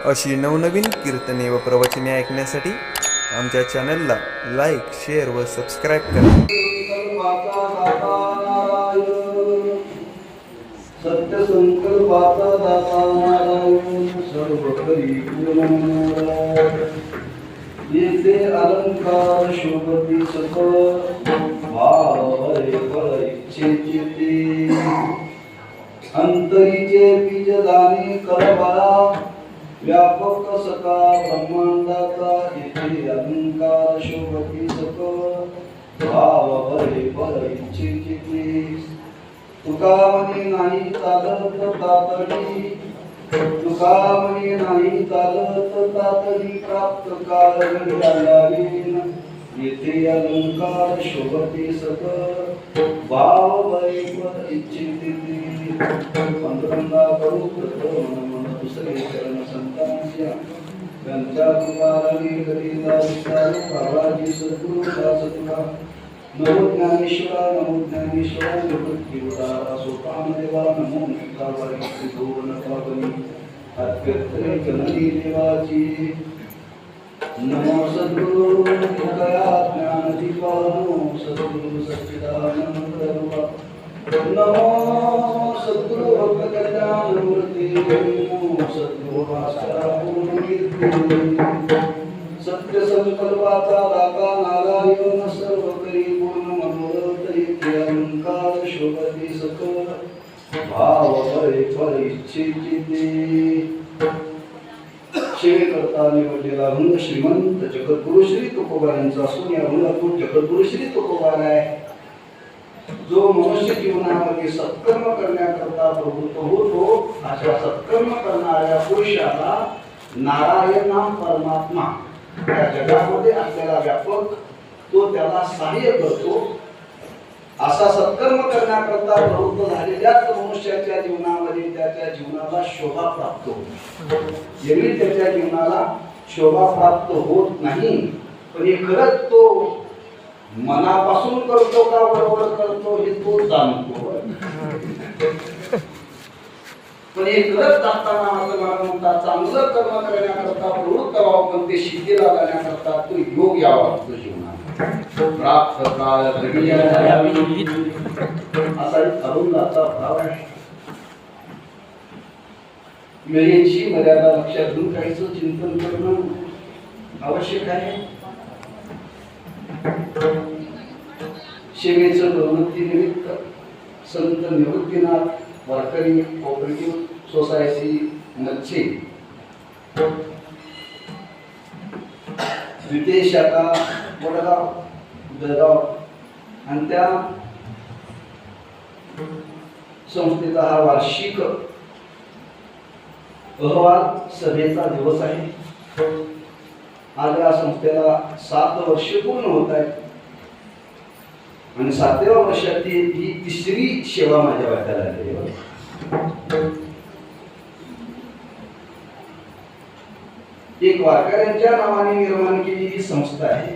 अशी नवनवीन कीर्तने व प्रवचने ऐकण्यासाठी आमच्या चॅनलला लाईक, शेअर व सबस्क्राईब करा. सत्य संकल्पाचा दाता नारायण सर्व करी येथे अलंकार शोभती सत भावरे फळ इच्छेची अंतरीचे बीज दाने करबरा व्यापक सका ब्रह्मांडाचा येथे अलंकार शोभती सत भावरे फळ इच्छेची तुका म्हणे नाही चालत तातडी तुका म्हणे नाही चालत तातडी प्राप्त कारण आलावीन येथे अलंकार शोभते सत भाव वैपद इच्छिते पंधरंदा करू प्रथम मन दुसरे चरण संतांच्या त्यांच्या कृपाने कधीला विचारू बाबाजी सद्गुरू दास तुका नमो ज्ञानेश्वरा नमो ज्ञानेश्वरा निवृत्तीवरा सोपान देवा नमो निकावरी दोन पावनी अत्यंतरे जननी देवाची नमो सद्गुरु दया ज्ञान दीपा नमो सद्गुरु सच्चिदानंद रूपा नमो सद्गुरु भक्त कल्याण मूर्ती नमो सद्गुरु भास्करा पूर्ण कीर्ती सत्य संकल्पाचा दाता नारायण सर्व करी पूर्ण मनोरथ येथे अलंकार शोभती सकल भाव बरे फळ इच्छिते शेवे करता निवडलेला रंग श्रीमंत जगद्गुरु श्री तुकोबा यांचा असून या रंगातून जगद्गुरु श्री तुकोबा आहे जो मनुष्य जीवनामध्ये सत्कर्म करण्याकरता प्रवृत्त होतो अशा सत्कर्म करणाऱ्या पुरुषाला नारायण नाम परमात्मा या जगामध्ये आपल्याला व्यापक तो त्याला सहाय्य करतो असा सत्कर्म करण्याकरता प्रवृत्त झालेल्याच मनुष्याच्या जीवनामध्ये त्याच्या जीवनाला शोभा प्राप्त होतो. एरवी त्याच्या जीवनाला शोभा प्राप्त होत नाही पण हे खरंच तो मनापासून करतो का बरोबर करतो हे तो जाणतो. पण हे करत जाताना असं मला म्हणतात चांगलं कर्म करण्याकरता प्रवृत्त व्हावं पण ते शिद्धीला जाण्याकरता तो योग यावा लागतो जीवनात प्राप्त काळ असा एक अरुंदाचा भाव आहे. वेळेची मर्यादा लक्षात घेऊन काहीच चिंतन करणं आवश्यक आहे. सेवेचं प्रवृत्ती निमित्त संत निवृत्तीनाथ वारकरी कोऑपरेटिव्ह सोसायटी मध्ये द्वितीय शाखा वडगाव बेळगाव आणि त्या संस्थेचा हा वार्षिक अहवाल सभेचा दिवस आहे. आज या संस्थेला 7 वर्ष पूर्ण होत आहेत आणि 7व्या वर्षातील ही तिसरी सेवा माझ्या वाट्याला आलेली आहे. एक वारकऱ्यांच्या नावाने निर्माण केलेली ही संस्था आहे.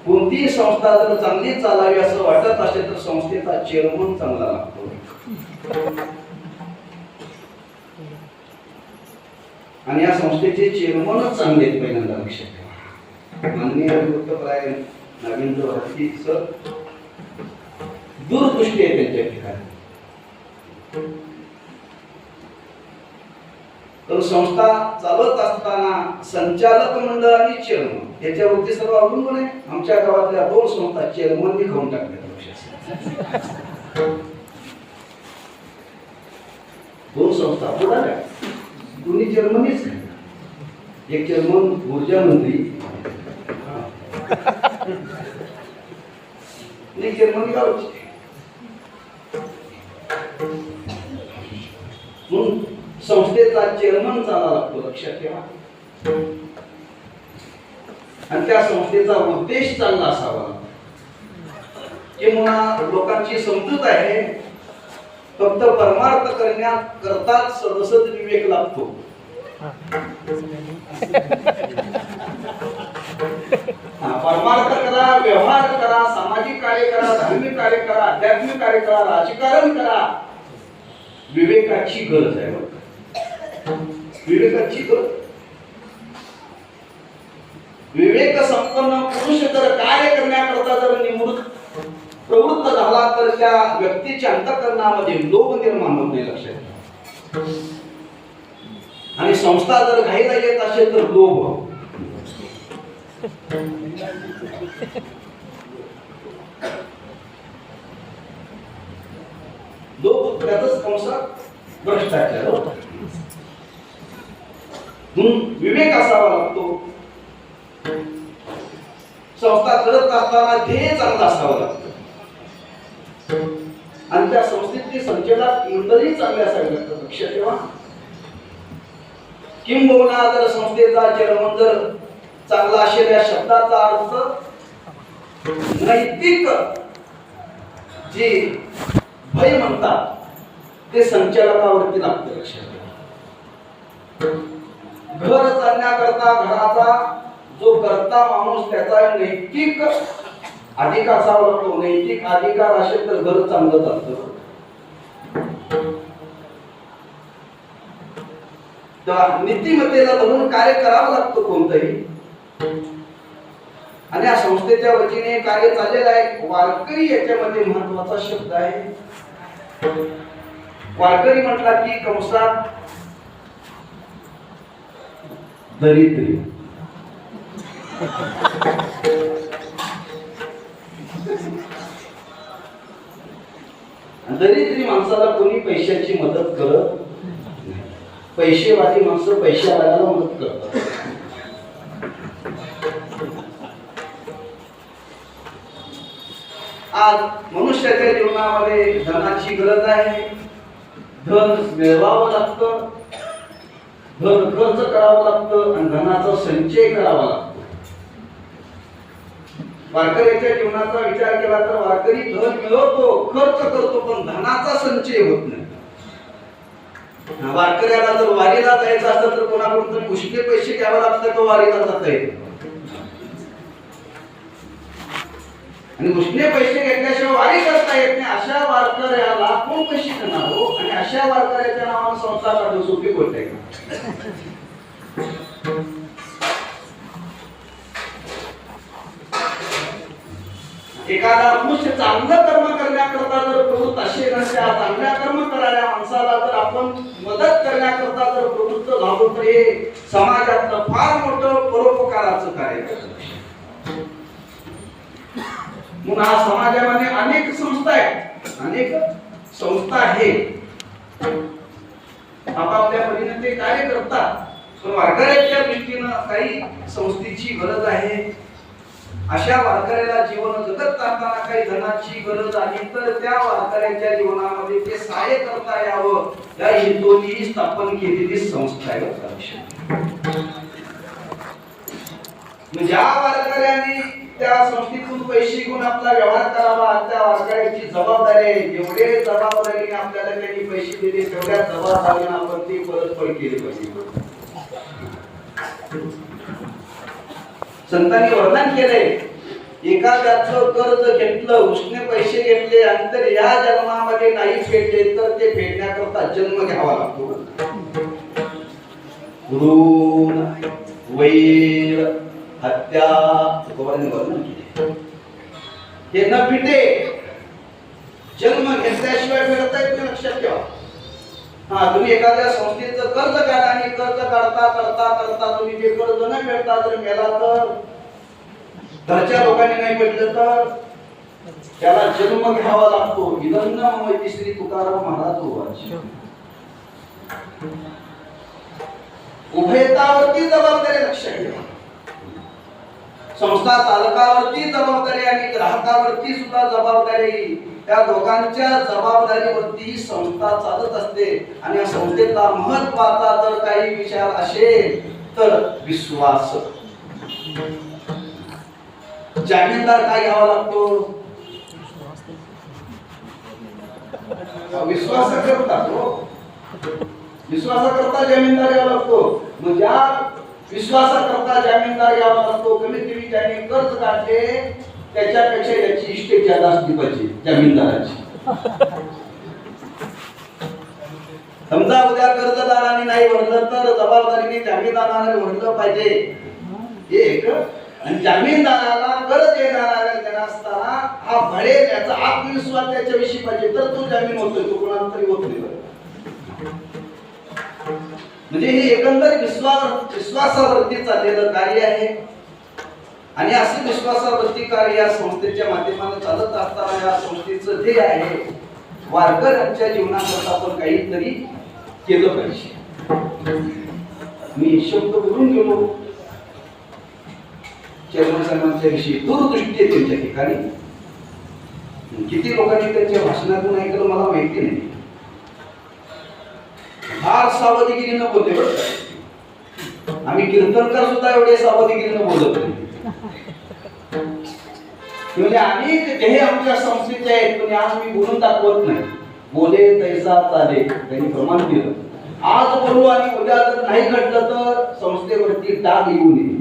कोणतीही संस्था जर चांगली चालावी असं वाटत असेल तर संस्थेचा चेअरमन चांगला लागतो. आणि या संस्थेचे चेअरमनच चांगले आहेत पहिल्यांदा लक्षात ठेवा. माननीय वृत्तपत्र नागेंद्र भारती सर दूरदृष्टी आहे त्यांच्या ठिकाणी. तर संस्था चालत असताना संचालक मंडळ आणि चेअरमन याच्यावरती सर्व अवलंबून आहे. आमच्या गावातल्या 2 संस्था चेअरमननी खाऊन टाकल्या. लक्षात 2 संस्था पुढे दोन्ही चेअरमनच. एक चेअरमन ऊर्जा मंत्री चेअरमन गावचे म्हणून संस्थेचा चेअरमन चालला लागतो. लक्षात ठेवा. आणि त्या संस्थेचा उद्देश चांगला असावा. किंवा लोकांची समजूत आहे फक्त परमार्थ करण्याकरताच सदसद विवेक लागतो. परमार्थ करा, व्यवहार करा, सामाजिक कार्य करा, धार्मिक कार्य करा, आध्यात्मिक कार्य करा, राजकारण करा, विवेकाची गरज आहे. विवेकाची गरज. विवेक संपन्न पुरुष जर कार्य करण्याकरता जर प्रवृत्त झाला तर त्या व्यक्तीच्या अंतःकरणामध्ये लोभ निर्माण होत नाही. लक्षात. आणि संस्था जर घाईला येत असेल तर लोभ. लोभ त्यातच कंसात भ्रष्टाचार. विवेक असावा लागतो. संस्था करत असताना ध्येय चांगला असावं लागतं. आणि त्या संस्थेतली संचालक मंडळी चांगली असावी लागतात. लक्षात ठेवा. किंबहुना जर संस्थेचा चेअरमन जर चांगला असेल या शब्दाचा अर्थ नैतिक जे भय म्हणतात ते संचालकावरती लागतं. लक्षात ठेवा. घर चालण्याकरता घराचा जो करता माणूस त्याचा नैतिक अधिकार असावा लागतो. नैतिक अधिकार असेल तर घर चांगलं चालतं. नीतिमत्तेला धरून कार्य करावं लागतं कोणतंही. आणि या संस्थेच्या वतीने कार्य चाललेलं आहे. वारकरी याच्यामध्ये महत्वाचा शब्द आहे. वारकरी म्हटला की कंसात दरिद्री. दरिद्री माणसाला कोणी पैशाची मदत करत नाही. पैसेवादी माणसं पैशावाल्याला मदत करतात. आज मनुष्याच्या जीवनामध्ये धनाची गरज आहे. धन मिळवावं लागतं. धन खर्च करावं लागतं आणि धनाचा संचय करावा लागतो. वारकऱ्याच्या जीवनाचा विचार केला तर वारकरी धन मिळवतो, खर्च करतो, पण धनाचा संचय होत नाही. वारकऱ्याला जर वारीला जायचं असतं तर कोणाकडून तरी मुश्किल पैसे घ्यावे लागतात तो वारीला जाता येतो. आणि मुश्किल पैसे घेतल्याशिवाय वारी करता येत नाही. अशा वारकऱ्याला कोण पैसे देणार हो? आणि अशा वारकऱ्याच्या नावाने संस्था काढून सोपी गोष्ट आहे. एखादा मनुष्य चांगलं कर्म करण्याकरता जर प्रवृत्त असेल आणि त्या चांगल्या कर्म करणाऱ्या माणसाला जर आपण मदत करण्याकरता जर प्रवृत्त झालो तर हे समाजातलं फार मोठं परोपकाराचं कार्य करतं. म्हणून हा समाजामध्ये अनेक संस्था आहेत. अनेक संस्था आहेत. आपापल्या परीने ते कार्य करतात. पण वारकऱ्याच्या दृष्टीनं काही संस्थेची गरज आहे. अशा वारकऱ्याला जीवन जगत असताना काही धनाची गरज आली तर त्या वारकऱ्याच्या जीवनामध्ये ते सहाय्य करता यावं या हेतूने स्थापन केलेली संस्था आहे. ज्या वारकऱ्यांनी त्या संस्थेतून पैसे घेऊन आपला व्यवहार करावा त्या वारकऱ्याची जबाबदारी आहे. जेवढे जबाबदारीने आपल्याला त्यांनी पैसे दिले तेवढ्या जबाबदारीने आपण ती परतफेड केली पाहिजे. संतांनी वर्णन केले एखाद्याचं कर्ज घेतलं, उसने पैसे घेतले आणि तर या जन्मामध्ये नाही फेडले तर ते फेडण्याकरता जन्म घ्यावा लागतो. ऋण, वैर, हत्या वर्णन केले. हे न फिटे जन्म घेतल्याशिवाय फेडता येत नाही. लक्षात ठेवा. तुम्ही एखाद्या संस्थेचं कर्ज काढा आणि कर्ज काढता करता करता तुम्ही ते कर्ज न फेडता जर मेला तर घरच्या लोकांनी नाही फेडलं तर त्याला जन्म घ्यावा लागतो. विदन्न मोहिती श्री तुकाराम महाराज. उभयतावरती जबाबदारी. लक्षात ठेवा. संस्था चालकावरती जबाबदारी आणि ग्राहकावरती सुद्धा जबाबदारी. त्या दोघांच्या जबाबदारीवरती संस्था चालत असते. आणि या संस्थेचा महत्वाचा जर काही विचार असेल तर विश्वास. जामीनदार काय घ्यावा लागतो? विश्वासाकरता जामीनदार घ्यावा लागतो. मग ज्या विश्वासाकरता जामीनदार घ्यावा लागतो कमीत कमी ज्याने कर्ज काढले त्याच्यापेक्षा याची इस्टेट जादा असली पाहिजे जामीनदाराची. समजा उद्या कर्जदाराने नाही भरलं तर जबाबदारीने जामीनदाराने भरलं पाहिजे, एक. आणि जामीनदाराला कर्ज देणारा असताना हा भळेल याचा आत्मविश्वास त्याच्याविषयी पाहिजे, तर तो जामीन होतोय, तो कोणाला तरी होत नाही. म्हणजे हे एकंदर विश्वासावरती चाललेलं कार्य आहे. आणि असे विश्वासावरती कार्य या संस्थेच्या माध्यमाने चालत असताना या संस्थेचं ध्येय आहे वारकऱ्यांच्या जीवनाकरता आपण काहीतरी केलं पाहिजे. मी शब्द बोलून गेलो चेअरमन साहेबांच्या विषयी, दूरदृष्टी आहे त्यांच्या ठिकाणी. किती लोकांनी त्यांच्या भाषणातून ऐकलं मला माहिती नाही. फार सावधगिरीनं बोलले बरं का. आम्ही कीर्तनकार सुद्धा एवढे सावधगिरीनं बोलत नाही. म्हणजे अनेक ध्येय आमच्या संस्थेचे आहेत, पण आज मी बोलून दाखवत नाही. बोले तैसा चाले, त्यांनी प्रमाण दिलं. आज बोलू आणि उद्या जर नाही घडलं तर संस्थेवरती डाग येऊ नये.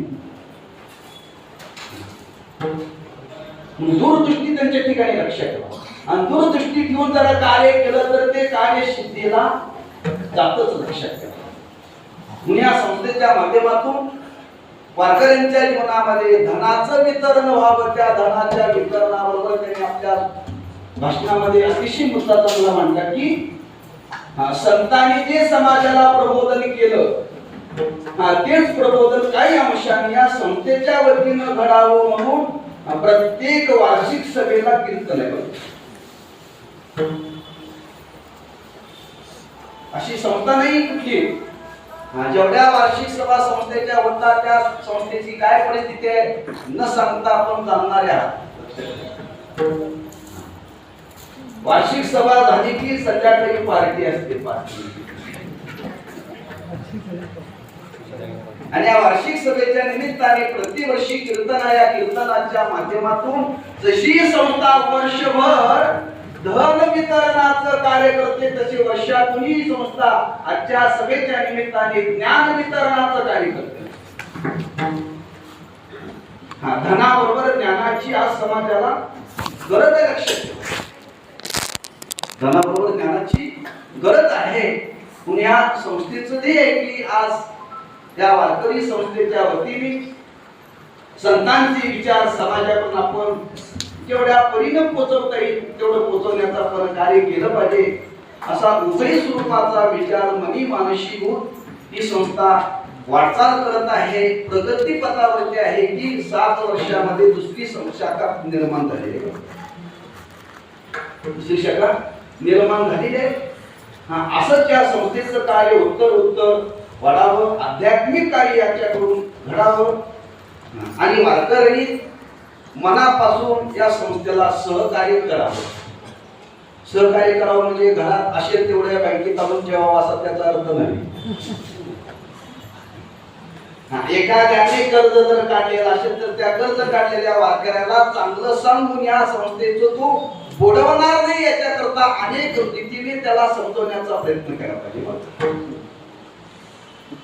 दूरदृष्टी त्यांच्या ठिकाणी लक्षात ठेवा. आणि दूरदृष्टी ठेवून जरा कार्य केलं तर ते कार्य सिद्धीला जातच, लक्षात ठेवा. म्हणून या संस्थेच्या माध्यमातून वारकऱ्यांच्या जीवनामध्ये धनाचं वितरण व्हावं. त्या धनाच्या वितरणाबरोबर त्यांनी आपल्या भाषणामध्ये अतिशय मुद्दा चांगला मांडला की संतांनी जे समाजाला प्रबोधन केलं तेच प्रबोधन काही अंशाने या संस्थेच्या वतीनं घडावं म्हणून प्रत्येक वार्षिक सभेला कीर्तन आहे. अशी संस्था नाही कुठली. जेवढ्या वार्षिक सभा संस्थेच्या होतात त्या संस्थेची काय परिस्थिती आहे न सांगता आपण जाणणारे आहात. वार्षिक सभा झाली की संध्याकाळी पार्टी असते, पार्टी. आणि या वार्षिक सभेच्या निमित्ताने प्रतिवर्षी कीर्तना या कीर्तनाच्या माध्यमातून जशी संस्था वर्षभर धन वितरणाचं कार्य करते तसे वर्षातून ही संस्था आजच्या सभेच्या निमित्ताने ज्ञान वितरणाचं कार्य करते. धनाबरोबर ज्ञानाची आज समाजाला गरज आहे, लक्षात ठेवा. धनाबरोबर ज्ञानाची गरज आहे. पुण्या संस्थेचं ध्येय आहे की आज या वारकरी संस्थेच्या वतीने संतांचे विचार समाजाकडून आपण जेवढ्या परीने पोहोचवता येईल तेवढं पोहोचवण्याचं आपण कार्य केलं पाहिजे. असा उभय स्वरूपाचा विचार मनी मानशी होऊन ही संस्था वाटचाल करत आहे. प्रगती पथावरती आहे की 7 वर्षामध्ये दुसरी शाखा निर्माण झाली आहे. दुसरी शाखा निर्माण झालेली आहे. असंच या संस्थेचं कार्य उत्तर वाढावं, आध्यात्मिक कार्य याच्याकडून घडावं आणि वारकरी मनापासून या संस्थेला सहकार्य करावं. सहकार्य करावं म्हणजे घरात असे तेवढ्या बँकेत आणून ठेवावं असा त्याचा अर्थ नाही. एखाद्याने कर्ज जर काढलेलं असेल तर त्या कर्ज काढलेल्या वारकऱ्याला चांगलं सांगून या संस्थेचं तो बुडवणार नाही याच्याकरता अनेक रीतीने त्याला समजवण्याचा प्रयत्न केला पाहिजे.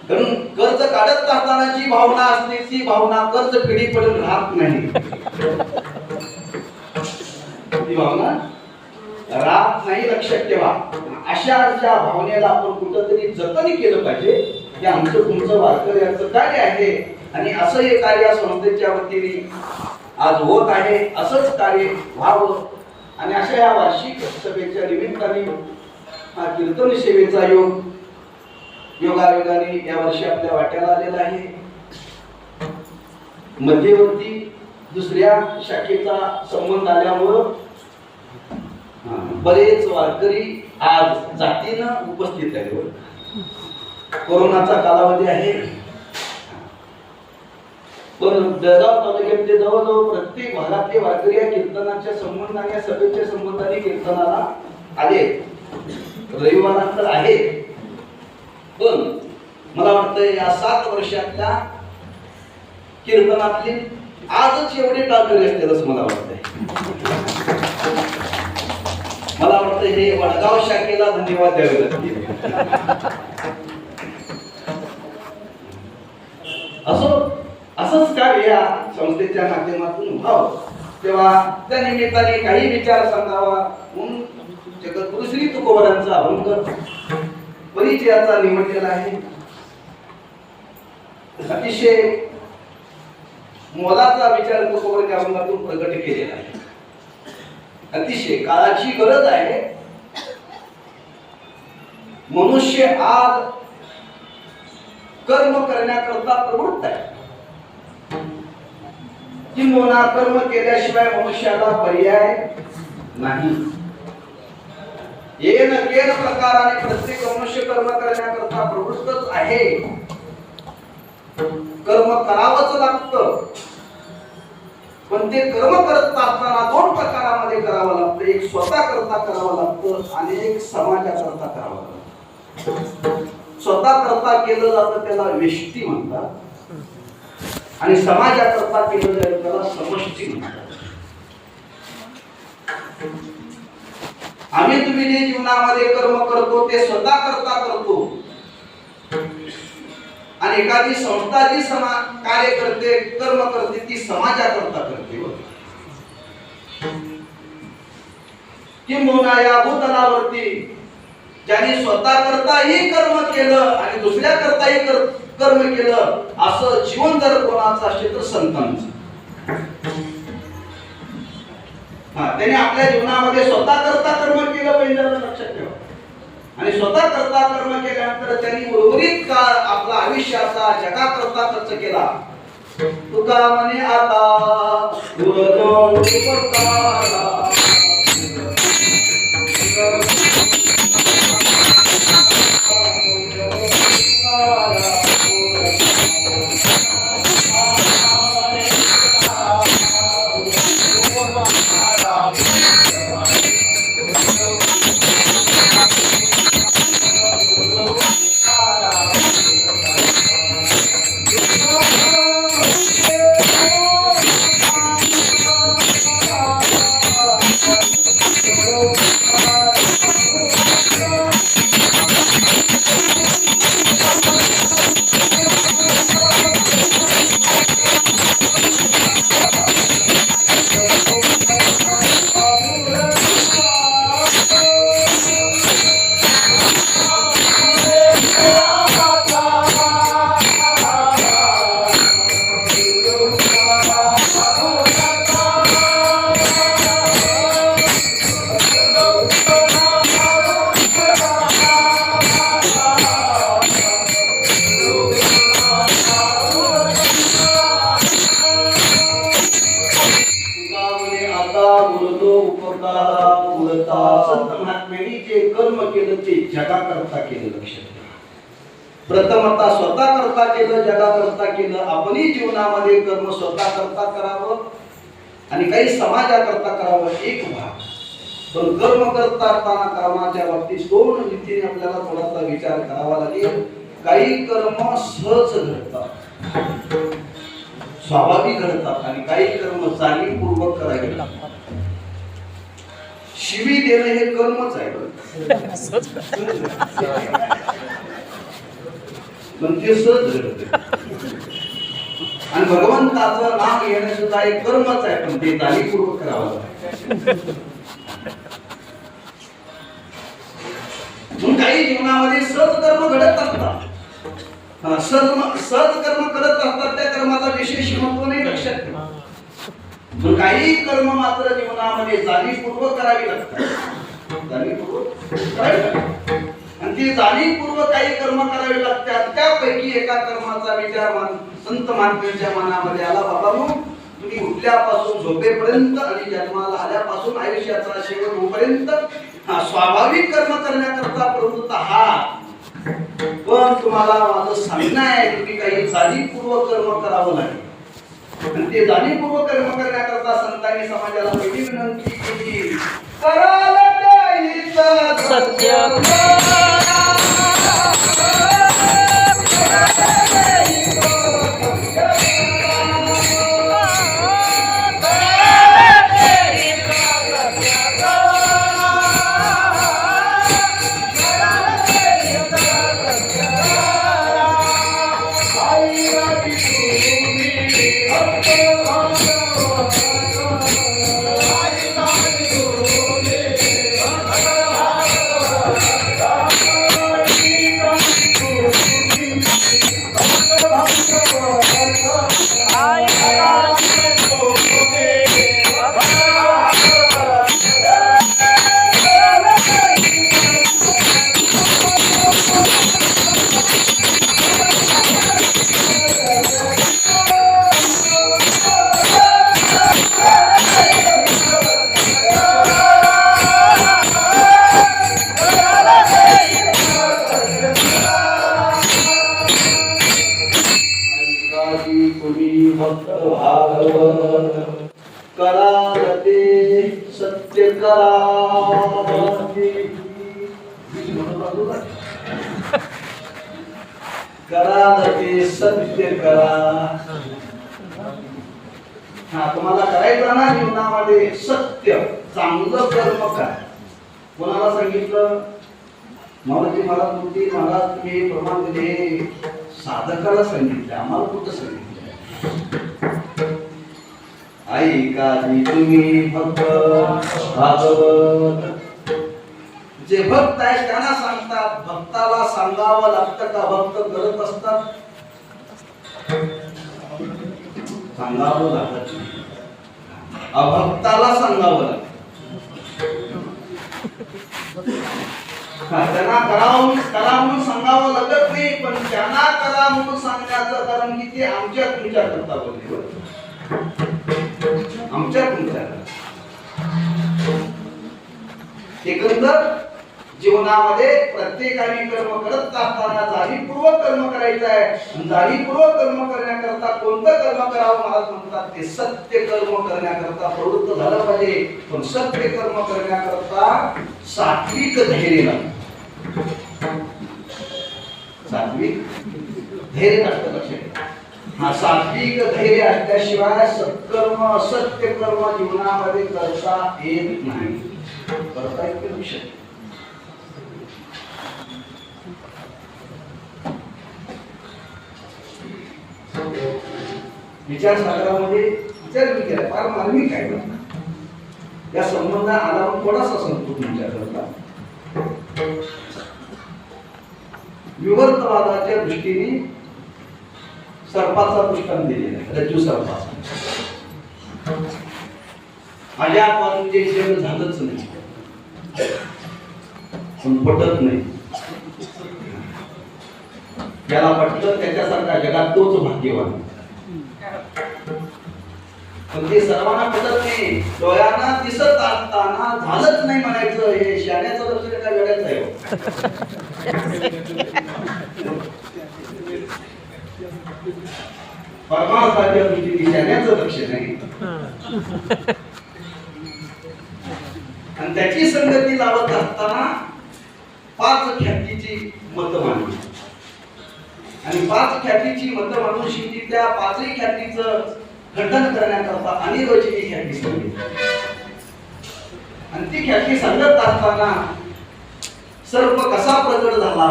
कारण कर्ज काढत असताना जी भावना असते ती भावना कर्ज पिढीपर्यंत राहत नाही. ती भावना राहत नाही, लक्षात ठेवा. अशा भावनेला आपण कुठंतरी जतन केलं पाहिजे. हे आमचं तुमचं वारकऱ्याचं कार्य आहे आणि असं हे कार्य संस्थेच्या वतीने आज होत आहे. असंच कार्य व्हावं आणि अशा या वार्षिक सभेच्या निमित्ताने कीर्तन सेवेचा योगायोगाने या वर्षी आपल्या वाट्याला आलेला आहे. मध्यवर्ती दुसऱ्या शाखेचा संबंध आल्यामुळं बरेच वारकरी आज जातीनं उपस्थित आहेत. कोरोनाचा कालावधी आहे पण बेळगाव तालुक्यातले जवळजवळ प्रत्येक भागातले वारकरी या कीर्तनाच्या संबंधाने या सभेच्या संबंधाने कीर्तनाला आले. रविवारांतर आहे पण मला वाटतं या 7 वर्षातल्या कीर्तनातली आजच एवढे टाळकरी असतील असं मला वाटतंय. मला वाटतं हे वडगाव शाखेला धन्यवाद द्यावे लागतील. असंच कार्य या संस्थेच्या माध्यमातून व्हावं. तेव्हा त्या निमित्ताने काही विचार सांगावा म्हणून जगद्गुरु श्री तुकोबारांचा अभंग परिचयाचा निवडलेला आहे. अतिशय मोलाचा विचार तुकोबांनी अभंगातून प्रकट केलेला आहे. अतिशय काळाची गरज आहे. मनुष्य आज कर्म करण्याकरता प्रवृत्त आहे. किंबहुना कर्म केल्याशिवाय मनुष्याला पर्याय नाही. येन केन प्रकाराने प्रत्येक मनुष्य कर्म करण्याकरता प्रवृत्तच आहे. कर्म करावंच लागतं, पण ते कर्म करत असताना दोन प्रकारामध्ये करावं लागतं. एक स्वतः करता करावं लागतं आणि एक समाजाकरता करावं लागतं. स्वतः करता केलं जातं त्याला व्यष्टी म्हणतात आणि समाजाकरता केलं जातं त्याला समष्टी म्हणतात. आम्ही तुम्ही जे जीवनामध्ये कर्म करतो ते स्वतः करता करतो आणि एखादी संस्था जी कार्य करते कर्म करते ती समाजाकरता करते. किंबहुना या भूतलावरती ज्यांनी स्वतः करताही कर्म केलं आणि दुसऱ्या करताही कर्म केलं असं जीवन जर कोणाचं असेल तर संतांचं. त्याने आपल्या जीवनामध्ये स्वतः करता कर्म केलं पाहिजे लक्षात ठेवा. आणि स्वतः करता कर्म केल्यानंतर त्यांनी उर्वरित काळ आपला आयुष्याचा जगाकरता खर्च केला. तुका म्हणे आता गुरुजन उपकारा जगाकरता केलं. लक्षात प्रथमतः स्वतः करता केलं, जगाकरता केलं. आपणही जीवनामध्ये कर्म स्वतः करता करावं आणि काही समाजाकरता करावं एक भाग. पण कर्म करता असताना कर्माच्या बाबतीत दोन रीतीने आपल्याला थोडासा विचार करावा लागेल. काही कर्म सहज घडतात, स्वाभाविक घडतात आणि काही कर्म जाणीवपूर्वक करावे लागतात. शिवी देणं हे कर्मच आहे. पण ते सहज घडते आणि भगवंताचं नाम घेणं सुद्धा एक कर्मच आहे, पण ते जाणीवपूर्वक करावं लागतं. काही जीवनामध्ये सहज कर्म घडत असतात. सहज कर्म करत असतात, त्या कर्माचा विशेष महत्व नाही. लक्षात ठेवा. काही कर्म मात्र जीवनामध्ये जाणीवपूर्वक करावी लागतात. आणि ती जाणीवपूर्वक काही कर्म करावी लागतात. त्यापैकी एका कर्माचा विचार संत महात्म्यांच्या मनामध्ये आला. बाबा तुम्ही उठल्यापासून झोपेपर्यंत आणि जन्माला आल्यापासून आयुष्याचा शेवट होईपर्यंत स्वाभाविक कर्म करण्याकरता प्रवृत्त आहात. पण तुम्हाला माझं सांगणं आहे तुम्ही काही जाणीवपूर्वक कर्म करावं लागेल. आणि ते जाणीवपूर्वक कर्म करण्याकरता संतांनी समाजाला पहिली विनंती केली. सत्य भक्त भागवत करालते सत्य करा करालते सत्य करा. हा तुम्हाला करायचं ना जीवनामध्ये सत्य चांगलं कर्म करा. कोणाला सांगितलं? माऊली मला तुमची मला तुम्ही प्रमाण दिले साधकाला सांगितले, आम्हाला कुठं सांगितलं? ऐका तुम्ही भक्त भागवत. जे भक्त आहेत त्यांना सांगतात. भक्ताला सांगावं लागतं का भक्त करत असतात? सांगावं लागत नाही. अभक्ताला सांगावं लागतं. त्यांना करा म्हणून सांगावं लागत नाही, पण त्यांना करा म्हणून सांगण्याचं कारण की ते आमच्या तुमच्या करता बोलले. आमच्या तुमच्या एकंदर जीवनामध्ये प्रत्येकाने कर्म करत असताना जाणीवपूर्वक कर्म करायचं आहे. जाणीवपूर्वक कर्म करण्याकरता कोणतं कर्म करावं महाराज म्हणतात ते सत्य कर्म करण्याकरता प्रवृत्त झालं पाहिजे. पण सत्य कर्म करण्याकरता सात्विक धैर्य लागतं. सात्विक धैर्य लागतं लक्षात. हा सात्विक धैर्य असल्याशिवाय सत्कर्म असत्य कर्म जीवनामध्ये करता येत नाही. करता येत विषय विचारसागरामध्ये विचार मी केला फार मार्मिक आहे. या संबंध आला पण थोडासा सांगतो तुमच्याकरता. विवर्तवादाच्या दृष्टीने सर्पाचा दृष्टांत दिलेला आहे. रज्जू सर्पाचा अजापासून जे जग झालंच नाही पण पटत नाही. ज्याला पटलं त्याच्यासारखा जगात तोच भाग्यवान. पण ते सर्वांना पटत नाही. डोळ्यांना दिसत असताना झालंच नाही म्हणायचं हे शाण्याचं लक्ष काय वेगळंच आहे. परमार्थाच्या दृष्टीने शाण्याचं लक्ष नाही. आणि त्याची संगती लावत असताना 5 ख्यातीची मत मांडली. आणि 5 ख्यातीची मत मांडून शेवटी त्या 5ही ख्यातीचं खंडन करण्याकरता अनिर्वचनीय ख्याती सांगितली. आणि ती ख्याती सांगत असताना सर्प कसा प्रकट झाला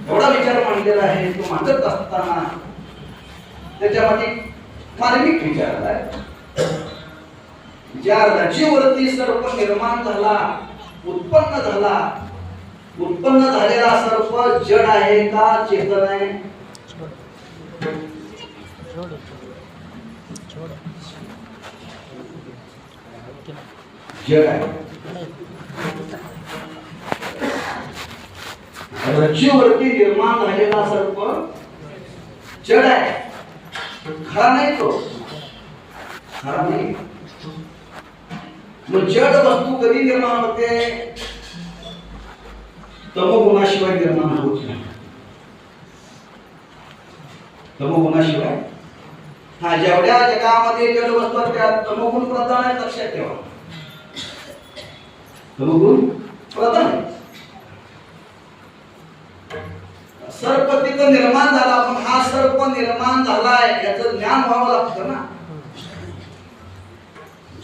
एवढा विचार मांडलेला आहे. तो मांडत असताना त्याच्यामध्ये मार्मिक विचार आहे. ज्या रज्जूवरती सर्प निर्माण झाला उत्पन्न झाला, उत्पन्न झालेला सर्प जड आहे का चेतन आहे? जड आहे. रज्जूवरती निर्माण झालेला सर्प जड आहे, खरा नाही. तो खरा नाही. मग जड वस्तू कधी निर्माण होते? तमोगुणाशिवाय निर्माण होत नाही. तमोगुणाशिवाय हा जेवढ्या जगामध्ये जड वस्तू आहेत त्यात तमोगुण प्रधान आहे. लक्षात ठेवा, तमोगुण प्रधान आहे. सर्प तिथं निर्माण झाला, पण हा सर्प निर्माण झालाय याचं ज्ञान व्हावं लागतं ना.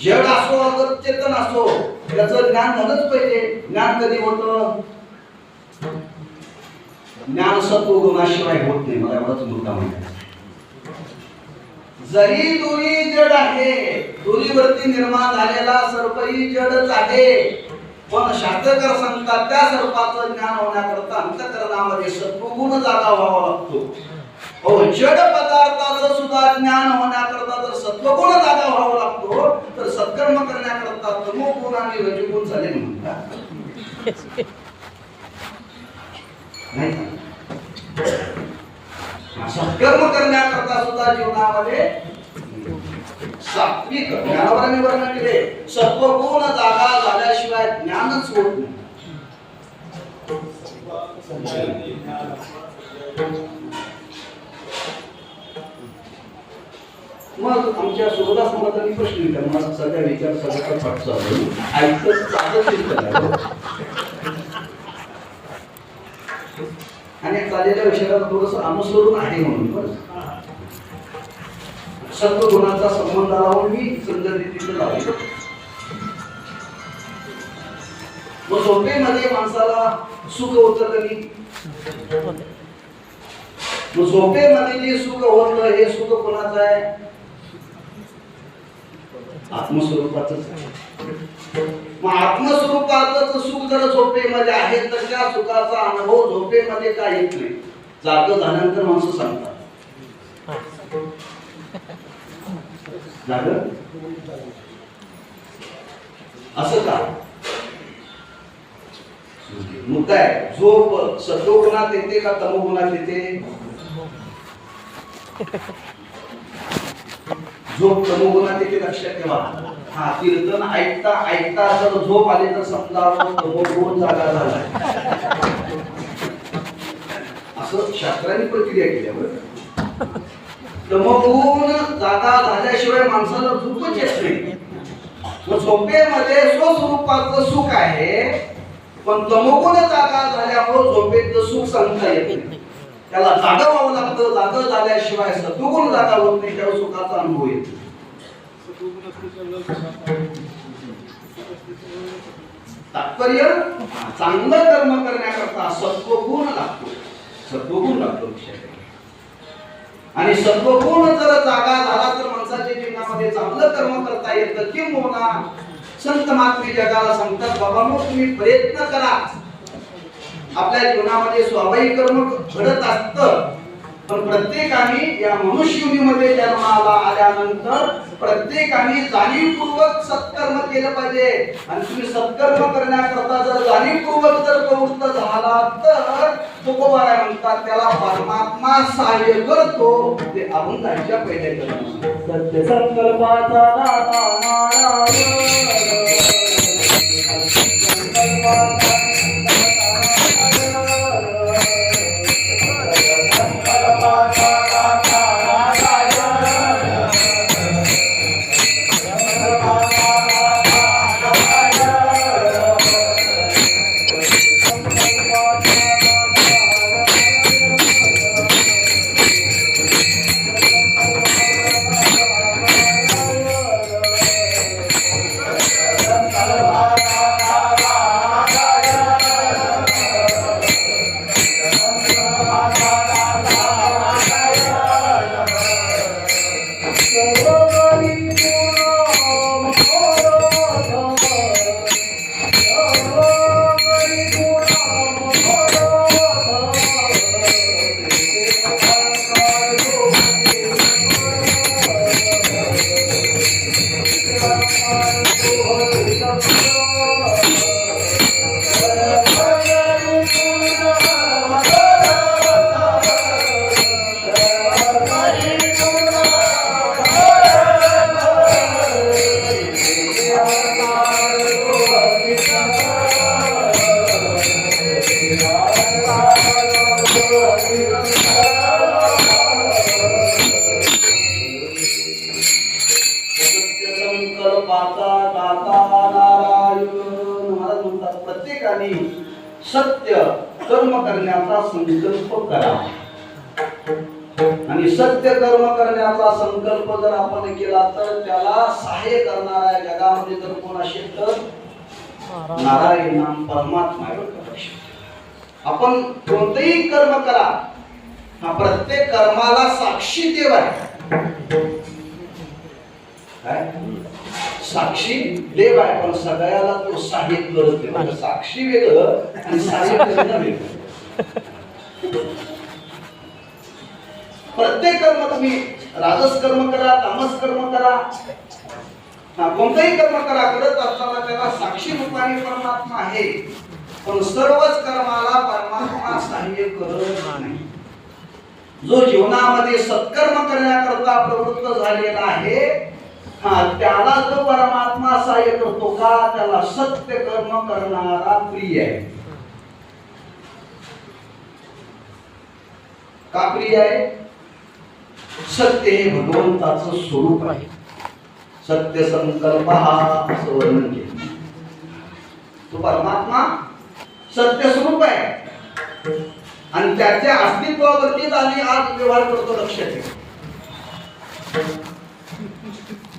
जड असो अगर चेतन असो याचं ज्ञान झालंच पाहिजे. ज्ञान कधी होतं? ज्ञान सत्वगुणाशिवाय होत नाही. मला एवढाच मुद्दा माहिती. जरी दोरी जड आहे, दोरीवरती निर्माण झालेला सर्पही जडच आहे, पण शास्त्रकार सांगतात त्या सर्पाचं ज्ञान होण्याकरता अंतःकरणामध्ये सत्वगुण जागा व्हावा लागतो. हो, जड पदार्थाचं सुद्धा ज्ञान होण्याकरता जर सत्वगुण जागा व्हावा लागतो, तर सत्कर्म करण्याकरता तमोगुण आणि रजोगुण झाले म्हणतात. सत्कर्म करण्याकरता सुद्धा जीवनामध्ये सात्विक ज्ञानावराने वर्णन केले. सत्वगुण जागा झाल्याशिवाय ज्ञानच होत नाही. मग आमच्या सुरदास महाराजांनी प्रश्न विचारला, मला सगळ्या विचार सगळ्याचा पाठ चालू ऐकत आणि चाललेल्या विषयाला थोडस अनुसरून आहे म्हणून सत्वगुणाचा संबंध लावून मी संदर्भित तिथे लावले. मग झोपेमध्ये माणसाला सुख होतं कधी, मग झोपेमध्ये जे सुख होतं हे सुख कोणाचं आहे? आत्मस्वरूपाचं. मग आत्मस्वरूपाचं सुख जर झोपेमध्ये आहे तर त्या सुखाचा अनुभव झोपेमध्ये का येत नाही? जागं झाल्यानंतर माणसं सांगतात. जागं असं का? मुद्दा आहे, झोप सत्वगुणात येते का तमोगुणात येते? झोप तमोगुणात येते, लक्षात ठेवा. हा, कीर्तन ऐकता ऐकता जर झोप आली तर समजा तमोगुण जागा झाला असं शास्त्राने प्रक्रिया केल्यावर तमोगुण जागा झाल्याशिवाय माणसाला झोपच येत नाही. मग झोपेमध्ये स्वस्वरूपाचं सुख आहे, पण तमोगुण जागा झाल्यामुळे झोपेतलं सुख सांगता येत नाही. त्याला जागा व्हावं लागतं. जागा झाल्याशिवाय सत्वगुण जागा होत नाही, त्यावर सुखाचा अनुभव येतो. तात्पर्य, चांगलं कर्म करण्याकरता सत्वगुण लागतो. सत्वगुण लागतो आणि सत्वगुण जर जागा झाला तर माणसाच्या जीवनामध्ये चांगलं कर्म करता येतं. किंबहुना संत महात्मे जगाला सांगतात, बाबा मग तुम्ही प्रयत्न करा. आपल्या जीवनामध्ये स्वाभाविक कर्म घडत असतं, पण प्रत्येकाने या मनुष्य योनीमध्ये जन्माला आल्यानंतर प्रत्येकाने जाणीवपूर्वक सत्कर्म केलं पाहिजे. आणि तुम्ही सत्कर्म करण्याकरता जर जाणीवपूर्वक जर प्रवृत्त झाला तर तुकोबाराय म्हणतात, त्याला परमात्मा सहाय्य करतो. ते अभंगाच्या पहिल्या सत्य संकल्पाचा दाता प्रत्येकाने सत्य कर्म करण्याचा संकल्प करा. आणि सत्य कर्म करण्याचा संकल्प जर आपण केला तर त्याला सहाय्य करणाऱ्या जगामध्ये जर कोण असेल तर नारायण नाम परमात्मा. आपण कोणतेही कर्म करा, हा प्रत्येक कर्माला साक्षी देव आहे. काय साक्षी देव आहे, पण सगळ्याला तो सहाय्य करत नाही. साक्षी वेगळं आणि सहाय्य करणं वेगळं. प्रत्येक कर्म तुम्ही राजस कर्म करा, तामस कर्म करा, कोणतेही कर्म करा, करत असताना त्याला साक्षी रूपाने परमात्मा आहे, पण सर्वच कर्माला परमात्मा सहाय्य करत नाही. जो जीवनामध्ये सत्कर्म करण्याकरता प्रवृत्त झालेला आहे, त्याला जो परमात्मा सहाय्य करतो का? त्याला सत्य कर्म करणारा प्रिय आहे. का प्रिय आहे? सत्य हे भगवंताचं स्वरूप आहे. सत्य संकल्प हा असं वर्णन केलं. तो परमात्मा सत्य स्वरूप आहे आणि त्याच्या अस्तित्वावरतीच आम्ही आज व्यवहार करतो. लक्षात ठेवा,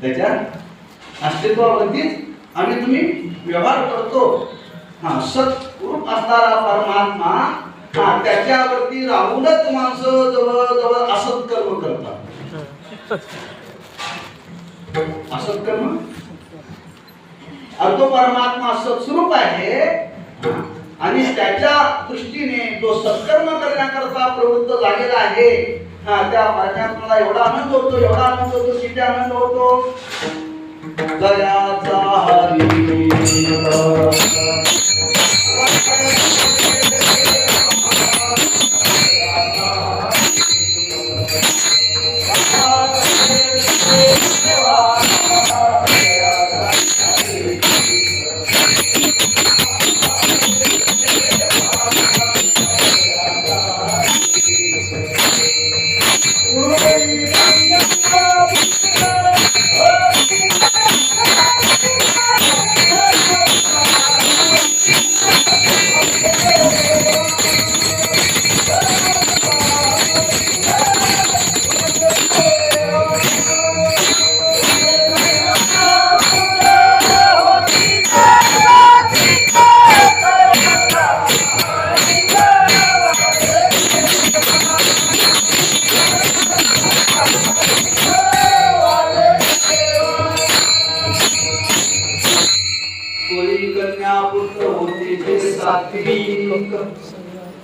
त्याच्या अस्तित्वावरतीच आम्ही तुम्ही व्यवहार करतो. हा सत्स्वरूप असणारा परमात्मा, हा त्याच्यावरती राहूनच माणसं जवळ असत कर्म करतात. असत कर्म तो परमात्मा सत्स्वरूप आहे आणि त्याच्या दृष्टीने जो सत्कर्म करण्याकरता प्रवृत्त झालेला आहे, त्या परमात्म्याला एवढा आनंद होतो, एवढा आनंद होतो, किती आनंद होतो. दयाचा हरी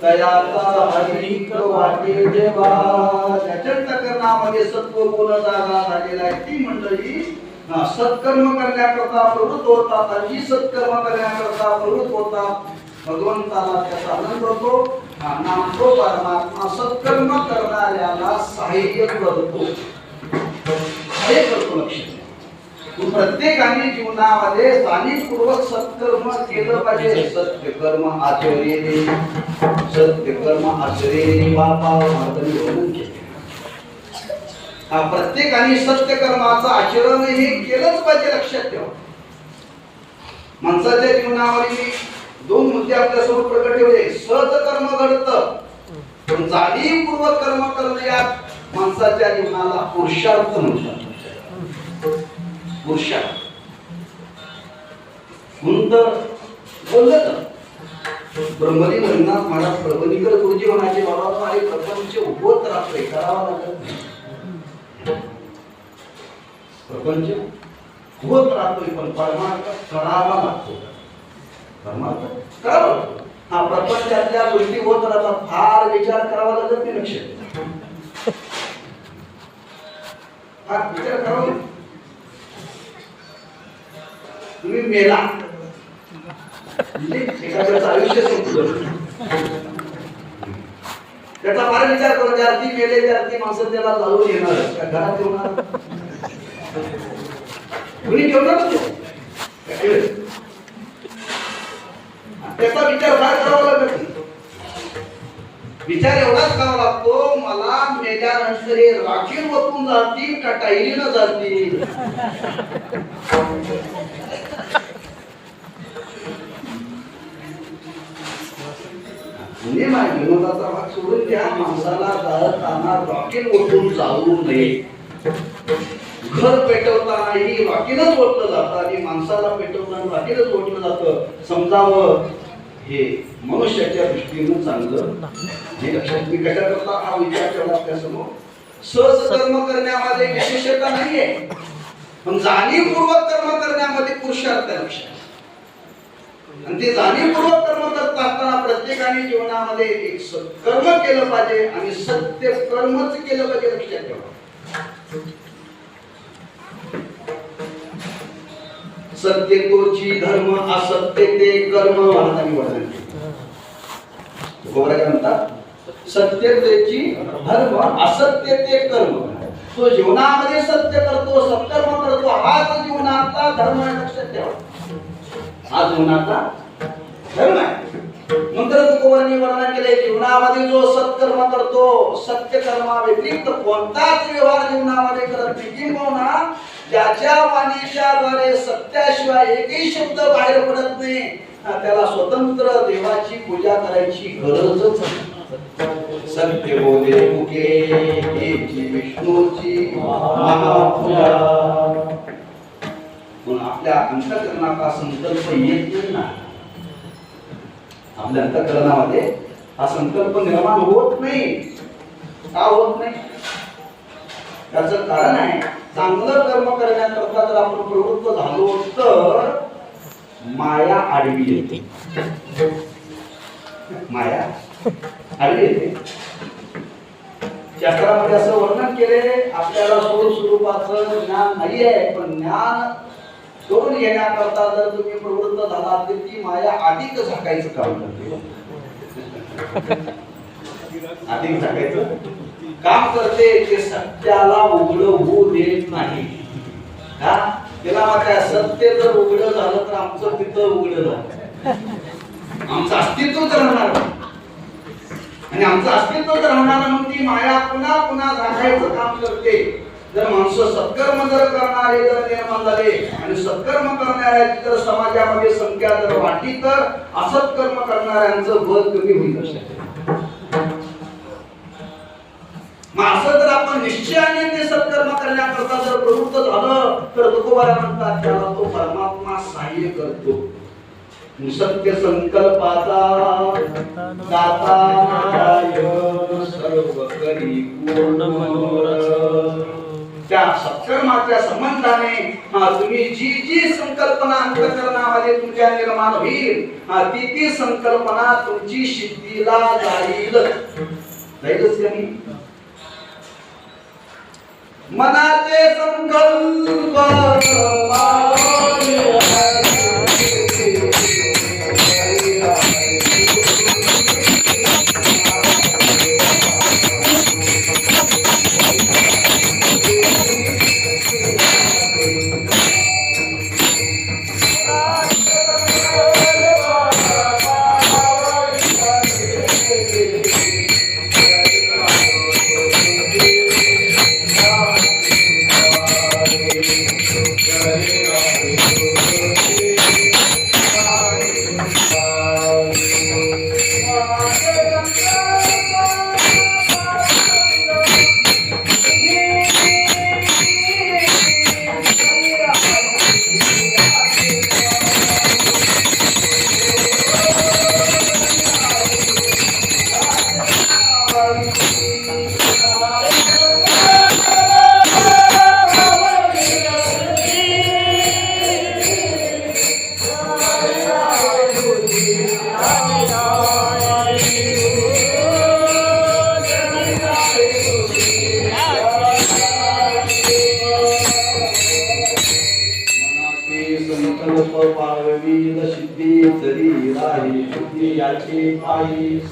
तयाचा हरिक वाटे जेव्हा सत्वगुण जागा झालेला आहे. ती मंडळी सत्कर्म करण्याकरता प्रवृत्त होतात आणि सत्कर्म करण्याकरता प्रवृत्त होतात. भगवंताला त्याचा आनंद होतो. नामतो परमात्मा सत्कर्म करणाऱ्याला सहाय्य करतो. हे करतो. लक्ष प्रत्येकाने जीवनामध्ये जाणीवपूर्वक सत्कर्म केलं पाहिजे. सत्यकर्म आचरेने, सत्यकर्म आचरेने बाबा महाराजांनी वर्णन केले. प्रत्येकाने सत्यकर्माचं आचरण हे केलंच पाहिजे. लक्षात ठेवा, माणसाच्या जीवनामध्ये दोन मुद्दे आपल्यासमोर प्रकट ठेवले. सहज कर्म घडतं, पण जाणीवपूर्वक कर्म करणं यात माणसाच्या जीवनाला पुरुषार्थ म्हणतात. पुरुषार्थ बोललं ब्रह्मली म्हणणार महाराज प्रबंधिकर गुरुजी म्हणायचे, बाबा आणि प्रपंच उभवत राहतोय, करावा लागत नाही. प्रपंच उभवत राहतोय पण परमार्थ करावा लागतो. परमार्थ करावा लागतो. हा प्रपंचातल्या गोष्टी होत राहतात, फार विचार करावा लागत नाही. लक्षात फार विचार करावा. तुम्ही मेला एखाद्याचं आयुष्य संपलं, त्याचा फार विचार करू. त्या अर्थी मेले, त्या अर्थी माणसं त्याला जाऊन येणार का घरात ठेवणार? कुणी ठेवणार त्याचा विचार फार करावा लागत. विचार एवढाच करावा लागतो, मला मेल्यानंतर हे राखीव ओतून जातील का टाईलीनं जातील. विनोदाचा भाग सोडून त्या माणसाला जाळताना रॉकेल ओतून जाऊ नये. घर पेटवतानाही रॉकेलच ओतलं जातं आणि माणसाला पेटवताना रॉकेलच ओतलं जातं. समजावं हे मनुष्याच्या दृष्टीनं चांगलं. हे लक्षात मी कशा करता हा विचार केला आपल्यासमोर. सहज कर्म करण्यामध्ये विशेषता नाहीये, पण जाणीवपूर्वक कर्म करण्यामध्ये पुरुषार्थ आहे. लक्षात आणि ते जाणीवपूर्वक कर्म करत असताना प्रत्येकाने जीवनामध्ये एक सत्कर्म केलं पाहिजे आणि सत्य कर्मच केलं पाहिजे. लक्षात ठेवा, सत्य तोची धर्म, असत्य ते कर्म. महाराजांनी वर्णन केलं. काय म्हणतात? सत्यतेची धर्म, असत्य ते कर्म. तो जीवनामध्ये सत्य करतो, सत्कर्म करतो, हाच जीवनातला धर्म आहे. लक्षात ठेवा, हा जीवनाचा धर्म आहे. मंत्र तुकोबांनी वर्णन केले, जीवनामध्ये जो सत्कर्म करतो, सत्य कर्मा व्यतिरिक्त कोणताच व्यवहार जीवनामध्ये करत नाही, किंबहुना ज्याच्या वाणीच्या द्वारे सत्याशिवाय एकही शब्द बाहेर पडत नाही, त्याला स्वतंत्र देवाची पूजा करायची गरजच नाही. सत्य बोले मुके एकी विष्णूची महापूजा. पण आपल्या अंतःकरणाचा संकल्प येत नाही ना, आपल्या अंतःकरणामध्ये हा संकल्प निर्माण होत नाही. का होत नाही? त्याचं कारण आहे, चांगलं कर्म करण्याकरता जर आपण प्रवृत्त झालो तर माया आडवी येते. माया आडवी येते. शास्त्रामध्ये असं वर्णन केले, आपल्याला स्वरूपाचं ज्ञान नाही आहे, पण ज्ञान करून घेण्याकरता जर तुम्ही प्रवृत्त झाला तर ती माया अधिक झाकायचं काम करते. अधिक झाकायचं काम करते, ते सत्याला उघड होऊ देत नाही. हा, त्याला मात्र सत्य जर उघड झालं तर आमचं तिथं उघड झालं, आमचं अस्तित्वच राहणार आणि आमचं अस्तित्वच राहणार म्हणून ती माया पुन्हा पुन्हा झाकायचं काम करते. जर माणसं सत्कर्म जर करणारे जर निर्माण झाले आणि सत्कर्म करणाऱ्यांची जर समाजामध्ये संख्या जर वाढली तर असत्कर्म करणाऱ्यांचं बळ कमी होईल. मग असं जर आपण निश्चयाने ते सत्कर्म करण्याकरता जर प्रवृत्त झालं तर तुकोबा म्हणतात त्याला तो परमात्मा सहाय्य करतो. सत्य संकल्पाचा दाता नारायण सर्व करी पूर्ण मनोरथ. त्या सत्कर्माच्या संबंधाने तुम्ही जी जी संकल्पना अंतःकरणामध्ये तुमच्या निर्माण होईल ती ती संकल्पना तुमची सिद्धीला जाईलच का नाही? मनाचे संकल्प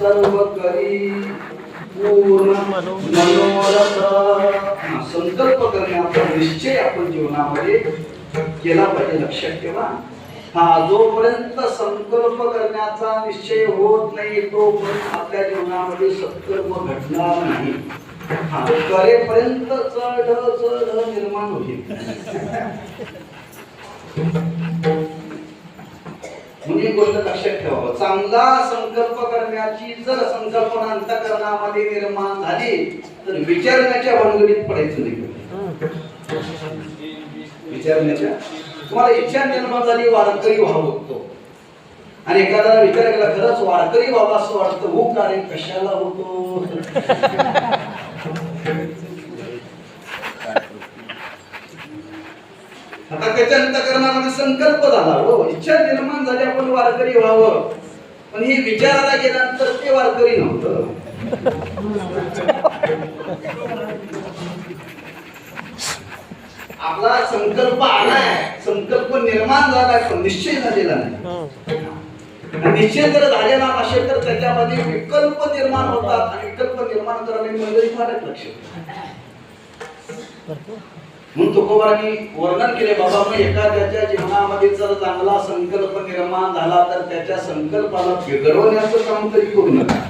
सर्व करी पूर्ण मनोरथ. संकल्प करण्याचा निश्चय आपण जीवनामध्ये केला पाहिजे. लक्षात ठेवा, जोपर्यंत संकल्प करण्याचा निश्चय होत नाही तोपर्यंत आपल्या जीवनामध्ये सत्कर्म घडणार नाही. करेपर्यंत चढ चढ निर्माण होईल. म्हणजे एक गोष्ट लक्षात ठेवावं, चांगला संकल्प करण्याची जर संकल्पना अंतःकरणामध्ये निर्माण झाली तर विचारण्याच्या भानगडीत पडायचं नाही. विचारण्याच्या, तुम्हाला इच्छा निर्माण झाली वारकरी व्हावं होतो आणि एखाद्याला विचार केला खरंच वारकरी व्हावा असं वाटतं, हो का रे, कशाला होतो? आता त्याच्या अंतःकरणामध्ये संकल्प झाला, हो इच्छा निर्माण झाली आपण वारकरी व्हावं, पण ही विचाराला गेल्यानंतर ते वारकरी नव्हतं. आपला संकल्प आलाय, संकल्प निर्माण झालाय पण निश्चय झालेला नाही. निश्चय जर झालेला नसेल तर त्याच्यामध्ये विकल्प निर्माण होतात आणि विकल्प निर्माण करणारी मंडळी फारच लक्ष. म्हणून तुकोबांनी वर्णन केले बाबा, मग एखाद्याच्या जीवनामध्ये जर चांगला संकल्प निर्माण झाला तर त्याच्या संकल्पाला बिघडवण्याचं काम तरी करू नका.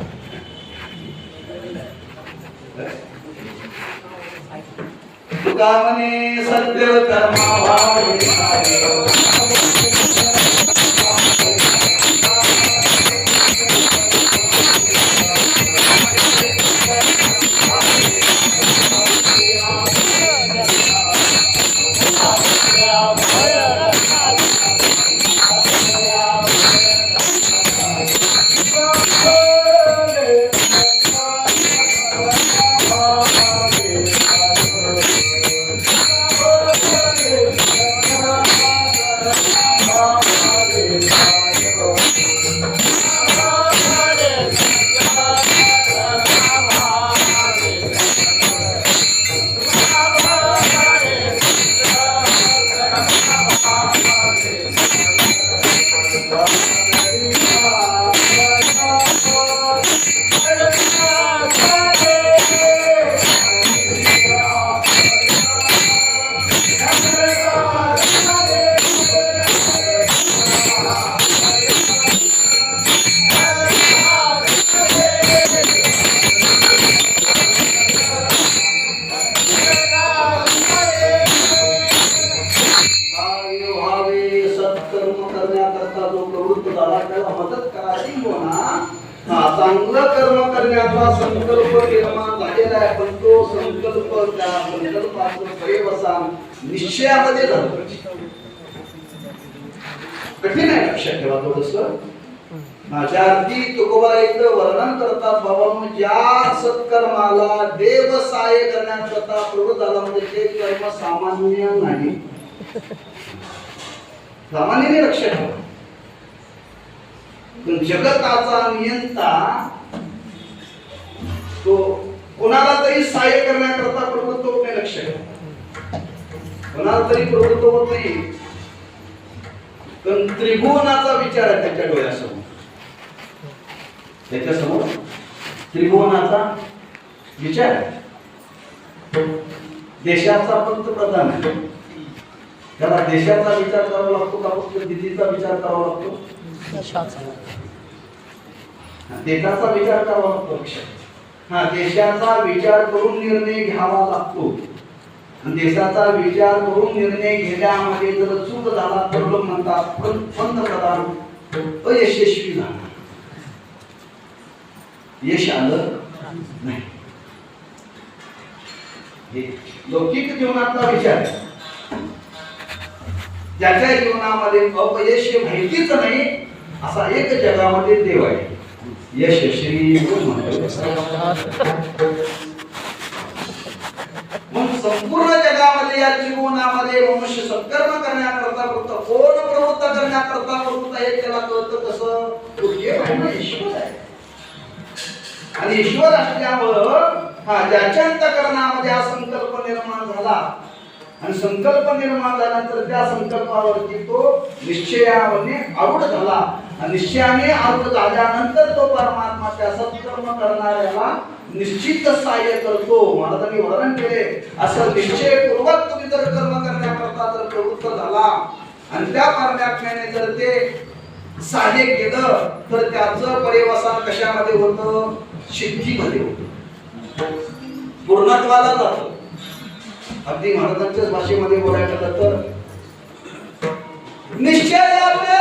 तुका म्हणे सत्य कर्मा व्हावे चांगलं कर्म करण्याचा संकल्प निर्माण झालेला आहे, पण तो संकल्प त्या संकल्पाचं पर्यवसान निश्चयामध्ये झालं. कठीण आहे, लक्षात ठेवा थोडस. माझ्या अगदी तुकोबा इथं वर्णन करतात बाबा, ज्या सत्कर्माला देव सहाय्य करण्याकरता प्रवृत्त झाला म्हणजे ते कर्म सामान्य नाही. सामान्य नाही, लक्षात ठेवा. जगताचा नियंता तो कोणाला तरी सहाय्य करण्याकरता प्रवृत्त होत नाही. लक्ष कोणाला तरी प्रवृत्त होत नाही, पण त्रिभुवनाचा विचार आहे त्याच्या डोळ्यासमोर. त्याच्यासमोर त्रिभुवनाचा विचार आहे. देशाचा पंतप्रधान आहे, त्याला देशाचा विचार करावा लागतो का फक्त दिल्लीचा विचार करावा लागतो? देशाचा विचार करावा लागतो. देशाचा विचार करून निर्णय घ्यावा लागतो. देशाचा विचार करून निर्णय घेण्यामध्ये जर चूक झाला तर लोक म्हणतात पंतप्रधान अयशस्वी झाला, यश आलं नाही. लौकिक जीवनातला विचार ज्याच्या जीवनामध्ये अपयश माहितीच नाही असा एक जगामध्ये देव आहे, यशस्वी. मग संपूर्ण जगामध्ये या जीवनामध्ये मनुष्य सत्कर्म करण्याकरता फक्त कोण प्रवृत्त करण्याकरता प्रवृत्त आहे त्याला कळतं कसं? ईश्वर आहे. आणि ईश्वर असल्यामुळं ज्याच्या अंतःकरणामध्ये हा संकल्प निर्माण झाला आणि संकल्प निर्माण झाल्यानंतर त्या संकल्पावरती तो निश्चयाने आरूढ झाला. आणि निश्चयाने आरूढ झाल्यानंतर तो परमात्मा त्या सत्कर्म करणाऱ्याला निश्चित सहाय्य करतो. महाराजांनी वर्णन केले, असं निश्चयपूर्वक तुम्ही जर कर्म करण्याकरता जर प्रवृत्त झाला आणि त्या परमात्म्याने जर ते सहाय्य केलं तर त्याचं पर्यवसान कशामध्ये होतं? सिद्धीमध्ये होतं, पूर्णत्वाला जातं. अगदी महाराजांच्याच भाषेमध्ये बोलायचं तर निश्चयाने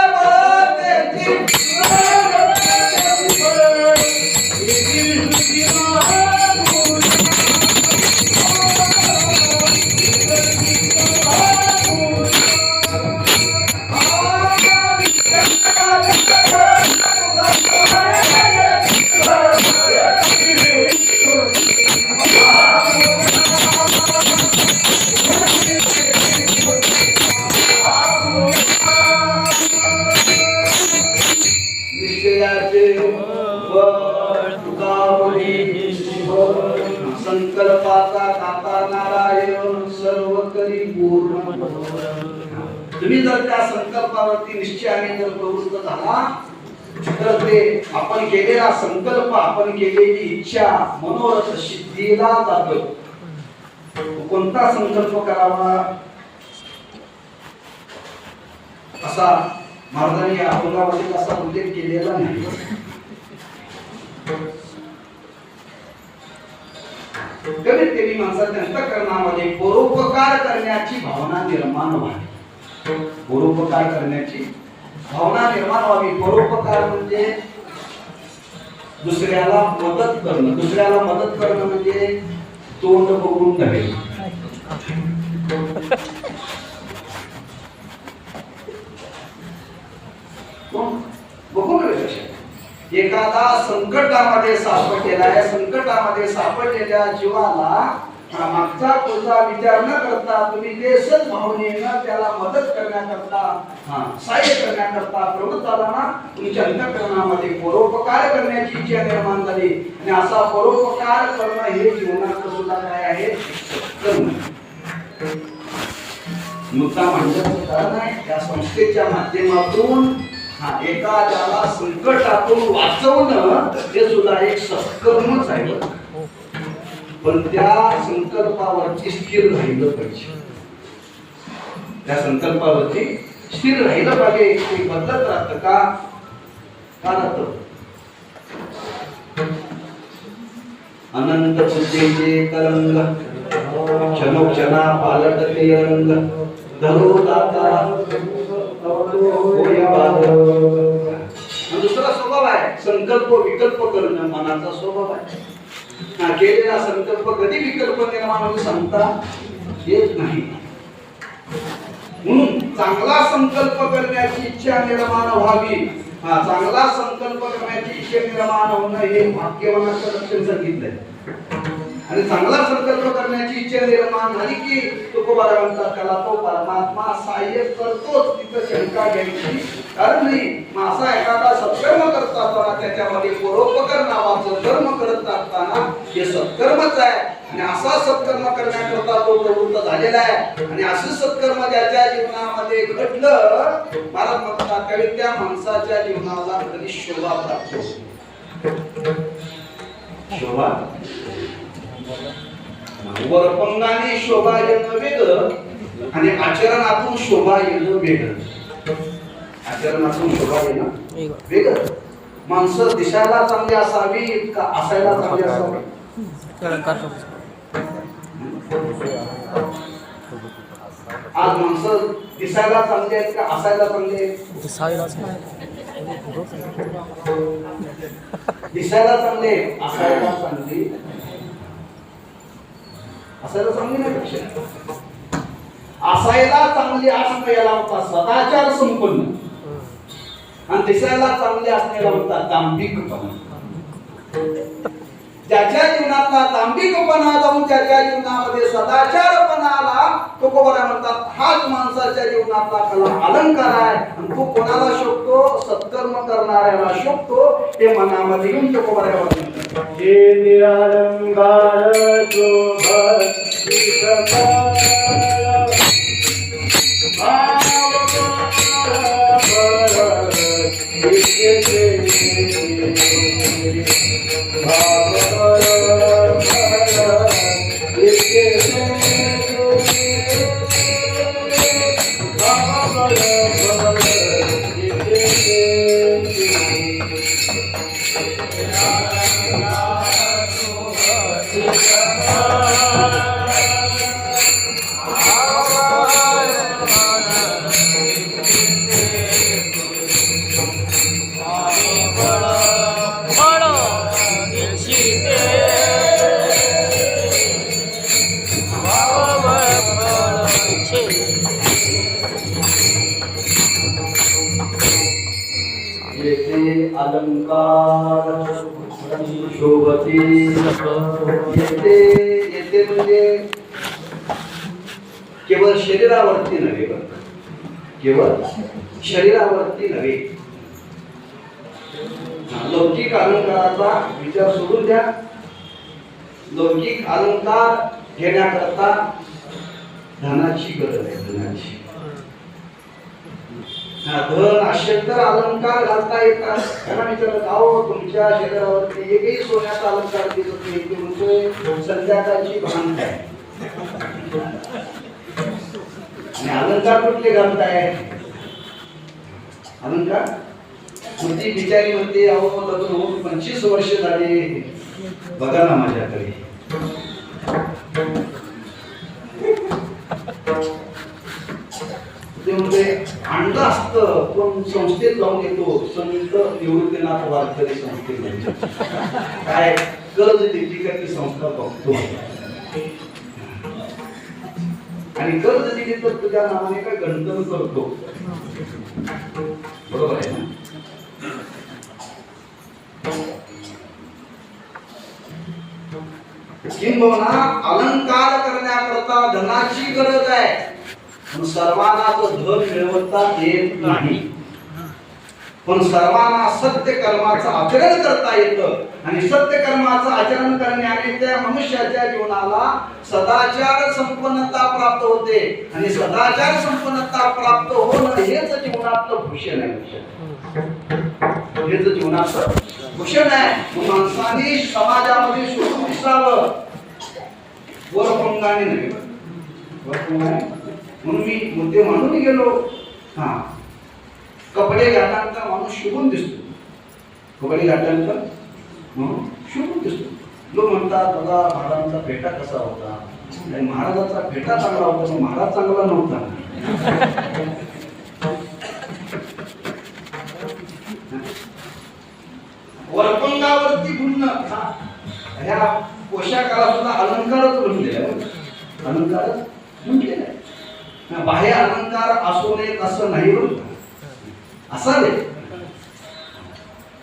संकल्पाचा दाता नारायण सर्व करी पूर्ण. तुम्ही जर त्या संकल्पावरती निश्चयाने जर प्रवृत्त झाला तर ते आपण केलेला संकल्प, आपण केलेली इच्छा मनोरथ सिद्धीला जातं. कोणता संकल्प करावा असा महाराजांनी अभंगामध्ये असा उल्लेख केलेला नाही. कमीत कमी माणसाच्या अंतःकरणामध्ये परोपकार करण्याची भावना निर्माण व्हावी. परोपकार करण्याची भावना निर्माण व्हावी. परोपकार म्हणजे दुसऱ्याला मदत करणं. दुसऱ्याला मदत करणं म्हणजे तोंड बघून नव्हे. बघून नव्हे. एखादा संकटामध्ये सापडलेला आहे, संकटामध्ये सापडलेल्या जीवाला मागचा पुढचा विचार न करता तुम्ही ते सद्भावनेनं त्याला मदत करण्याकरता सहाय्य करण्याकरता प्रवृत्त झाला ना, तुमच्या अंतःकरणामध्ये परोपकार करण्याची इच्छा निर्माण झाली. आणि असा परोपकार करणं हे जीवनाचं सुद्धा काय आहे, कर्म. मुद्दा म्हणण्याचं कारण आहे या संस्थेच्या माध्यमातून एखाद्याला संकटातून वाचवणं हे सुद्धा एक सत्कर्मच आहे. पण त्या संकल्पावरती स्थिर राहिलं पाहिजे. त्या संकल्पावरती स्थिर राहिलं पाहिजे. ते बदलत राहतं का राहतं. अनंत बुद्धीचे तरंग क्षणोक्षणा पालटते रंग धरो दाता दुसरा स्वभाव आहे संकल्प विकल्प करणं. मनाचा स्वभाव आहे. केलेला संकल्प कधी विकल्प निर्माण होईल सांगता येत नाही. म्हणून चांगला संकल्प करण्याची इच्छा निर्माण व्हावी. चांगला संकल्प करण्याची इच्छा निर्माण होणं हे भाग्यवानाचं लक्षण सांगितलंय. आणि चांगला संकल्प करण्याची इच्छा निर्माण झाली की तुकोबारा म्हणतात त्याला तो परमात्मा सहाय्य करतोच. तिथं शंका घ्यायची कारण नाही. असा एखादा सत्कर्म करत असताना त्याच्यामध्ये परोपकार नावाचं कर्म करत असताना हे सत्कर्मच आहे. आणि असा सत्कर्म करण्याकरता तो प्रवृत्त झालेला आहे. आणि असं सत्कर्म ज्याच्या जीवनामध्ये घडलं महाराज म्हणतात त्यावेळी त्या माणसाच्या जीवनाला कधी शोभा प्राप्त होते. शोभा वरपंगाने शोभा येणं वेगळं आणि आचरणातून शोभा येणं वेगळं. आचरणातून शोभा येणं वेगळं. माणसं दिसायला चांगली असावी का असायला चांगली असावी. आज माणसं दिसायला चांगली आहेत का असायला चांगली आहेत. दिसायला चांगले असायला चांगली असायला चांगली नाही. असायला चांगली असणं याला म्हणतात सदाचार संपन्न. आणि दिसायला चांगले असण्याला म्हणतात दांभिकपणा. ज्याच्या जीवनातला दांभिकपणा जाऊन ज्याच्या जीवनामध्ये सदाचारपणा आला तो कोणाला म्हणतात हाच माणसाच्या जीवनातला कला अलंकार आहे. आणि तो कोणाला शोभतो सत्कर्म करणाऱ्याला शोभतो. ते मनामध्ये येऊन तो कोणाला म्हणतात हे निरालंकार अलंकार शोभती येते येते म्हणजे केवळ शरीरावरती नव्हे. केवळ शरीरावरती नव्हे. लौकिक अलंकाराचा विचार सोडून द्या. लौकिक अलंकार घेण्याकरता धनाची गरज आहे. धनाची धन अशक्त अलंकार घालता येतात. त्यांना विचारलं अहो तुमच्या शरीरावरती एकही सोन्याचा अलंकार दिसत नाही. ते म्हणजे संध्याकाळची भान काय. आणि अलंकार कुठले घालताय? अलंकार मग ती बिचारी म्हणते अहो लग्न होऊन 25 वर्ष झाले, बघा ना माझ्याकडे. ते म्हणजे आणलं असतं पण संस्थेत जाऊन येतो, संत निवृत्तीनाथ वारकरी संस्थेत काय कर्ज देते का ती संस्था बघतो, आणि कर्ज दिली तर तुझ्या नावाने काय गणतन करतो. बरोबर आहे ना? किंबहुना अलंकार करण्याकरता धनाची गरज आहे, पण सर्वांना धन मिळवता येत नाही. पण सर्वांना सत्य कर्माचं आचरण करता येतं, आणि सत्य कर्माचं आचरण करण्याने त्या मनुष्याच्या जीवनाला सदाचार संपन्नता प्राप्त होते, आणि सदाचार संपन्नता प्राप्त होणं हेच जीवनातलं भूषण आहे. हेच जीवनाचं भूषण आहे. माणसाने समाजामध्ये शोधून दिसावं, वरपंगाने नाही. वरपंगाने म्हणून मी मुद्दे मानून गेलो. हा, कपडे घातल्यानंतर माणूस शोभून दिसतो. कपडे घातल्यानंतर शोभून दिसतो. लोक म्हणतात बघा महाराजांचा फेटा कसा होता, आणि महाराजांचा फेटा चांगला होता, पण महाराज चांगला नव्हता. वरपंगावरती गुणणं ह्या पोशाखाला सुद्धा अलंकारच म्हणलेला आहे. अलंकारच म्हटलेला आहे. बाह्य अलंकार असू नयेत असं नाही असावे,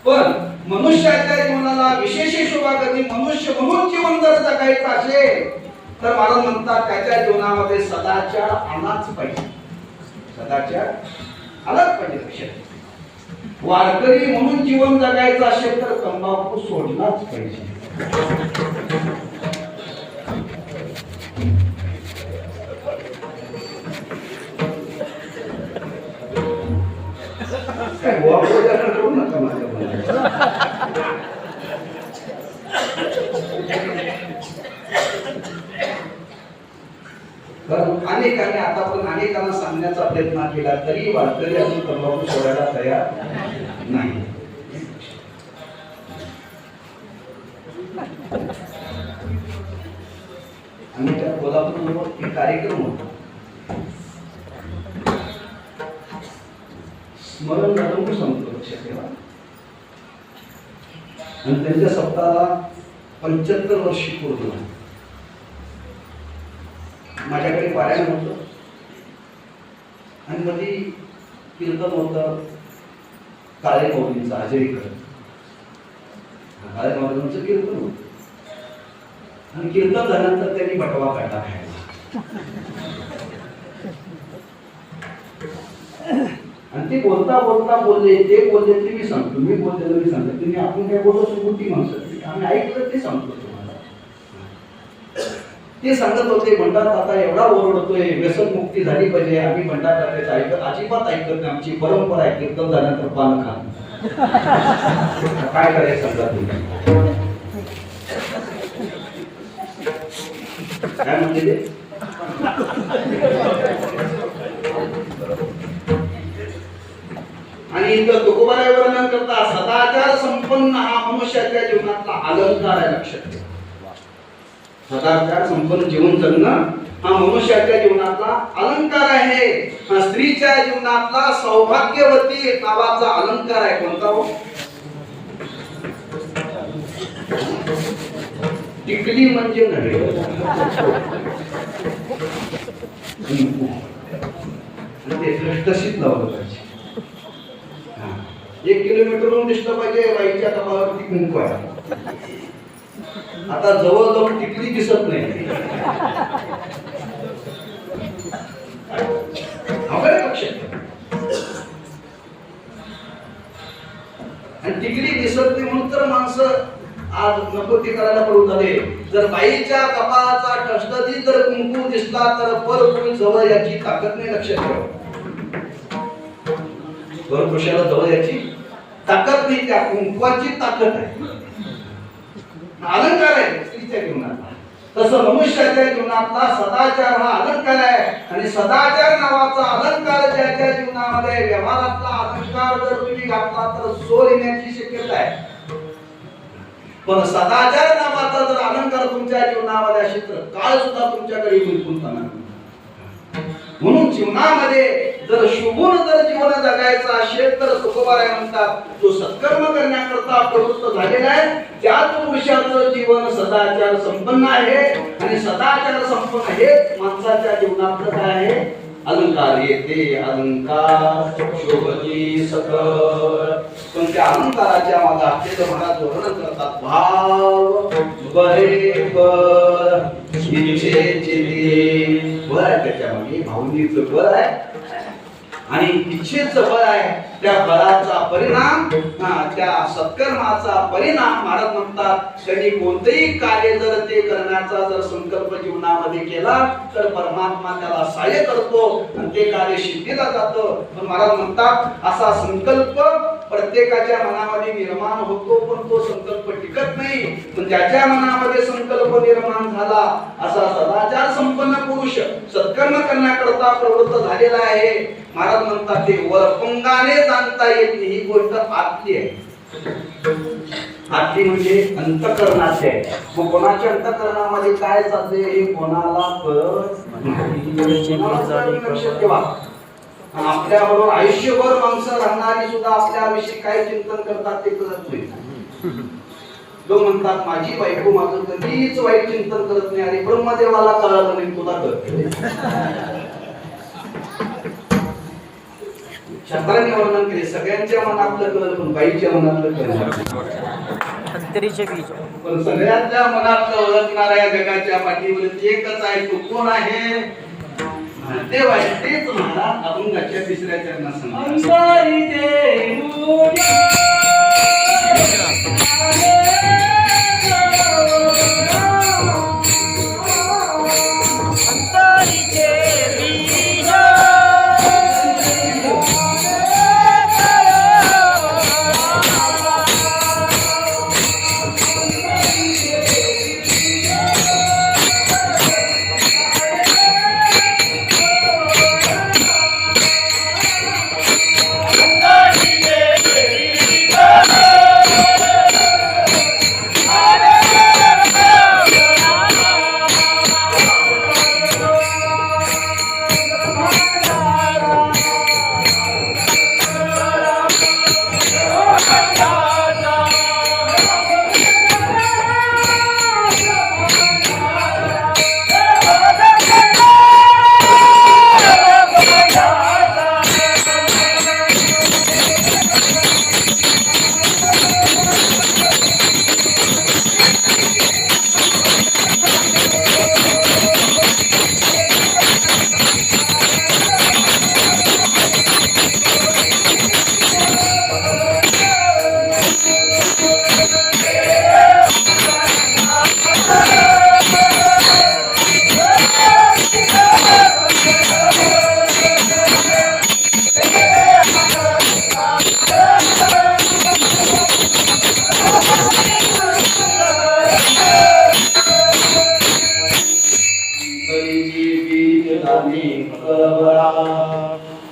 पण मनुष्याच्या जीवनाला विशेष शोभा कधी मनुष्य म्हणून जीवन जर जगायचं असेल तर मला म्हणतात त्याच्या जीवनामध्ये सदाचार आलाच पाहिजे. सदाचार आलाच पाहिजे. लक्षात, वारकरी म्हणून जीवन जगायचं असेल तर तंबाखू सोडलाच पाहिजे. अनेकांनी आतापर्यंत अनेकांना सांगण्याचा प्रयत्न केला तरी वारकरी अजून तंबाखू सोडायला तयार नाही. आणि त्या कोल्हापूरमध्ये एक कार्यक्रम होता, स्मरण झालं सांगतो, लक्षात ठेवा. आणि त्यांच्या सप्ताहाला 75 वर्ष पूर्ण. माझ्याकडे पारायण होतं, आणि मध्ये कीर्तन होतं काळे माऊलींचं, अजयकर काळे माऊलींचं कीर्तन होतं. आणि कीर्तन झाल्यानंतर त्यांनी बटवा काढला खायला, आणि ते बोलता बोलता बोलले, ते बोलले ते मी सांगतो, मी बोललेलं मी सांगतो. तुम्ही आपण काय बोलतो सुबुद्धी माणसं, आम्ही ऐकलं ते सांगतो तुम्हाला. ते सांगत होते म्हणतात आता एवढा ओरडतोय, व्यसन मुक्ती झाली पाहिजे, आम्ही म्हणतात ऐकत अजिबात ऐकत नाही, आमची परंपरा आहे कीर्तन झाल्यानंतर पान खा. काय करायचं सांगा तुम्ही. काय म्हणते ते? आणि इथं तुकोबाराय वर्णन करता सदाचार संपन्न हा मनुष्याच्या जीवनातला अलंकार आहे. लक्षात ठेवा, सदाचार संपन्न जीवन जगणं हा मनुष्याच्या जीवनातला अलंकार आहे. स्त्रीच्या जीवनातला सौभाग्यवती नावाचा अलंकार आहे. कोणता हो? टिकली म्हणजे नव्हे, ते ठसठशीत लावलं पाहिजे. 1 किलोमीटरहून दिसलं पाहिजे बाईच्या कपाळावरती कुंकू आहे. आता जवळ जाऊन टिकली दिसत नाही. आणि टिकली दिसत नाही म्हणून तर माणसं आज नको ते करायला पडून झाले. जर बाईच्या कपाळाचा ठसठशीत जर कुंकू दिसला तर परपुरुष जवळ याची ताकद नाही. लक्षात ठेवा, परपुरुषाला जवळ याची ताकद नाही, त्या कुंकवाची ताकद आहे. अलंकार आहे स्त्रीच्या जीवनात. तसं मनुष्याच्या जीवनातला सदाचार हा अलंकार आहे आणि सदाचार नावाचा अलंकार ज्याच्या जीवनामध्ये व्यवहारातला अलंकार जर तुम्ही घातला तर सोल येण्याची शक्यता आहे. पण सदाचार नावाचा जर अलंकार तुमच्या जीवनामध्ये असेल तर काळ सुद्धा तुमच्याकडे बिलकुल पडणार नाही. म्हणून जीवनामध्ये जर शुभून जर जीवन जगायचं असेल तर तुकोबाराय म्हणतात जो सत्कर्म करण्याकरता प्रवृत्त झालेला आहे त्याच पुरुषाचं जीवन सदाचार संपन्न आहे आणि सदाचार संपन्न हेच माणसाच्या जीवनातलं काय आहे अलंकार येते अलंकार शोभती सकळ. पण त्या अलंकाराच्या मागे आपले महाराज वर्णन करतात भाव बरे बर इच्छेचे बळ आहे त्याच्या मागे भावनेचं बळ आहे आणि इच्छेचं बळ आहे. त्या बळाचा परिणाम त्या सत्कर्माचा परिणाम महाराज म्हणतात त्यांनी कोणतेही कार्य जर ते करण्याचा जर संकल्प जीवनामध्ये केला तर परमात्मा त्याला सहाय्य करतो आणि ते कार्य सिद्धीला जातं. पण महाराज म्हणतात असा संकल्प प्रत्येकाच्या मनामध्ये निर्माण होतो पण तो संकल्प टिकत नाही. पण ज्याच्या मनामध्ये संकल्प निर्माण झाला असा सदाचार संपन्न पुरुष सत्कर्म करण्याकरता प्रवृत्त झालेला आहे. महाराज म्हणतात ते वरपंगाने जाणता येत नाही ही गोष्ट आतली आहे. आतली म्हणजे अंतःकरणाची आहे. मग कोणाच्या अंतःकरणामध्ये काय चालते हे कोणाला कळत नाही. आपल्या बरोबर आयुष्यभर माणसं राहणारी सुद्धा आपल्याविषयी काय चिंतन करतात ते कळत नाही. लोक म्हणतात माझी बायको माझं कधीच वाईट चिंतन करत नाही आणि ब्रह्मदेवाला कळलं नाही तुला कळत. शास्त्राने वर्णन केले सगळ्यांच्या मनातलं कळलं पण बाईच्या मनातलं कळलं. पण सगळ्यांच्या मनातलं ओळखणाऱ्या जगाच्या पाठीवर एकच आहे तो कोण आहे देव आहे. तेच महाराज अभंगाच्या तिसऱ्या चरणात सांगतात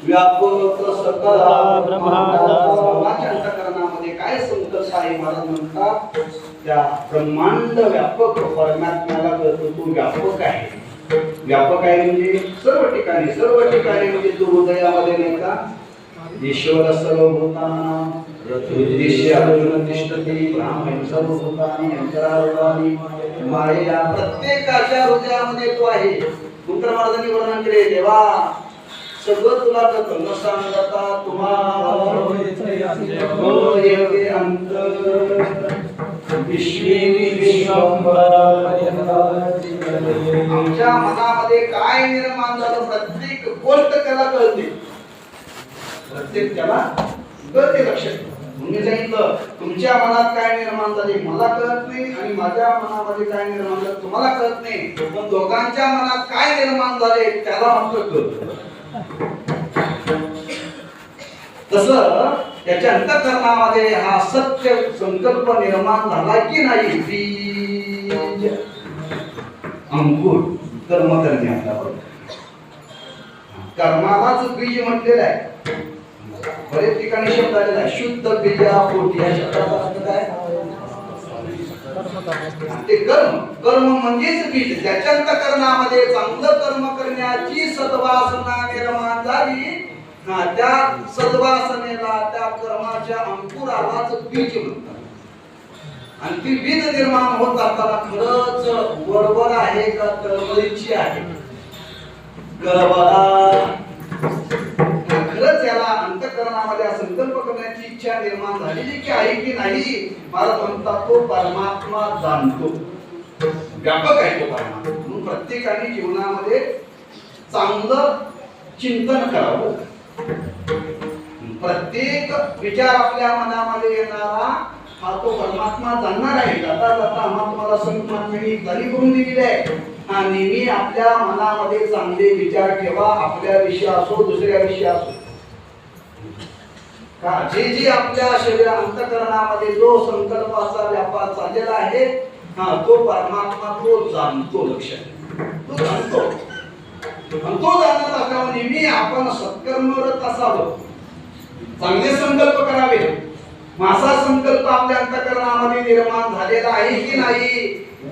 व्यापक सकला ब्रह्मांडाच्या अंतःकरणामध्ये काय संकल्प आहे महाराज म्हणतात त्या ब्रह्मांड व्यापक परमात्म्याला कळतो तो व्यापक आहे. व्यापक आहे म्हणजे सर्व ठिकाणी म्हणजे तो हृदयामध्ये नाही का ईश्वर सर्वभूतानां हृदयेषु अर्जुन तिष्ठति ब्रह्म सर्वभूतानि अंतरारूपाणि मायया प्रत्येकाच्या हृदयामध्ये तो आहे. मंत्र महाराजांनी वर्णन केले देवा सगळं तुला कळतं न सांगता तुम्हाला आमच्या मनामध्ये काय निर्माण झालं प्रत्येक गोष्ट त्याला कळते. प्रत्येक त्याला कळते लक्षात. मी सांगितलं तुमच्या मनात काय निर्माण झाले मला कळत नाही आणि माझ्या मनामध्ये काय निर्माण झालं तुम्हाला कळत नाही. पण दोघांच्या मनात काय निर्माण झाले त्याला मात्र कळतं. तसं त्याच्या अंतःकरणामध्ये हा सत्य संकल्प निर्माण झाला की नाही बीज अंकुर कर्म करणे आपला कर्मालाच बीज म्हटलेलं आहे. बरेच ठिकाणी शब्द आलेला आहे शुद्ध बीजा पोटी या शब्दाचा अर्थ काय? ते कर्म कर्म म्हणजेच बीज. त्याच्या अंतःकरणामध्ये चांगलं कर्म करण्याची सद्वासना निर्माण झाली. त्या सद्वासनेला त्या कर्माच्या अंकुरालाच बीज म्हणतात. आणि ती बीज निर्माण होत असताना खरंच बरोबर आहे का कळवळीची आहे? खरंच याला अंतःकरणामध्ये संकल्प करण्याची इच्छा निर्माण झालेली की आहे की नाही? मला म्हणतात तो परमात्मा जाणतो, व्यापक आहे तो परमात्मा. म्हणून प्रत्येकाने जीवनामध्ये चांगलं चिंतन करावं. प्रत्येक विचार आपल्या मनामध्ये येणारा हा तो परमात्मा जाणणार आहे. जाता जाता आम्हा तुम्हाला संत महात्म्यांनी गाली करून दिलेली आहे. नेहमी आपल्या मनामध्ये चांगले विचार ठेवा. आपल्या विषय असो दुसऱ्या विषय असो का जे जे आपल्या शरीर अंतःकरणामध्ये जो संकल्पाचा व्यापार चाललेला आहे तो परमात्मा तो जाणतो. लक्षात तो जाणतो. आणि तो जाणत असल्यामुळे नेहमी आपण सत्कर्मरत असावं. चांगले संकल्प करावे. माझा संकल्प आपल्या अंतःकरणामध्ये निर्माण झालेला आहे की नाही?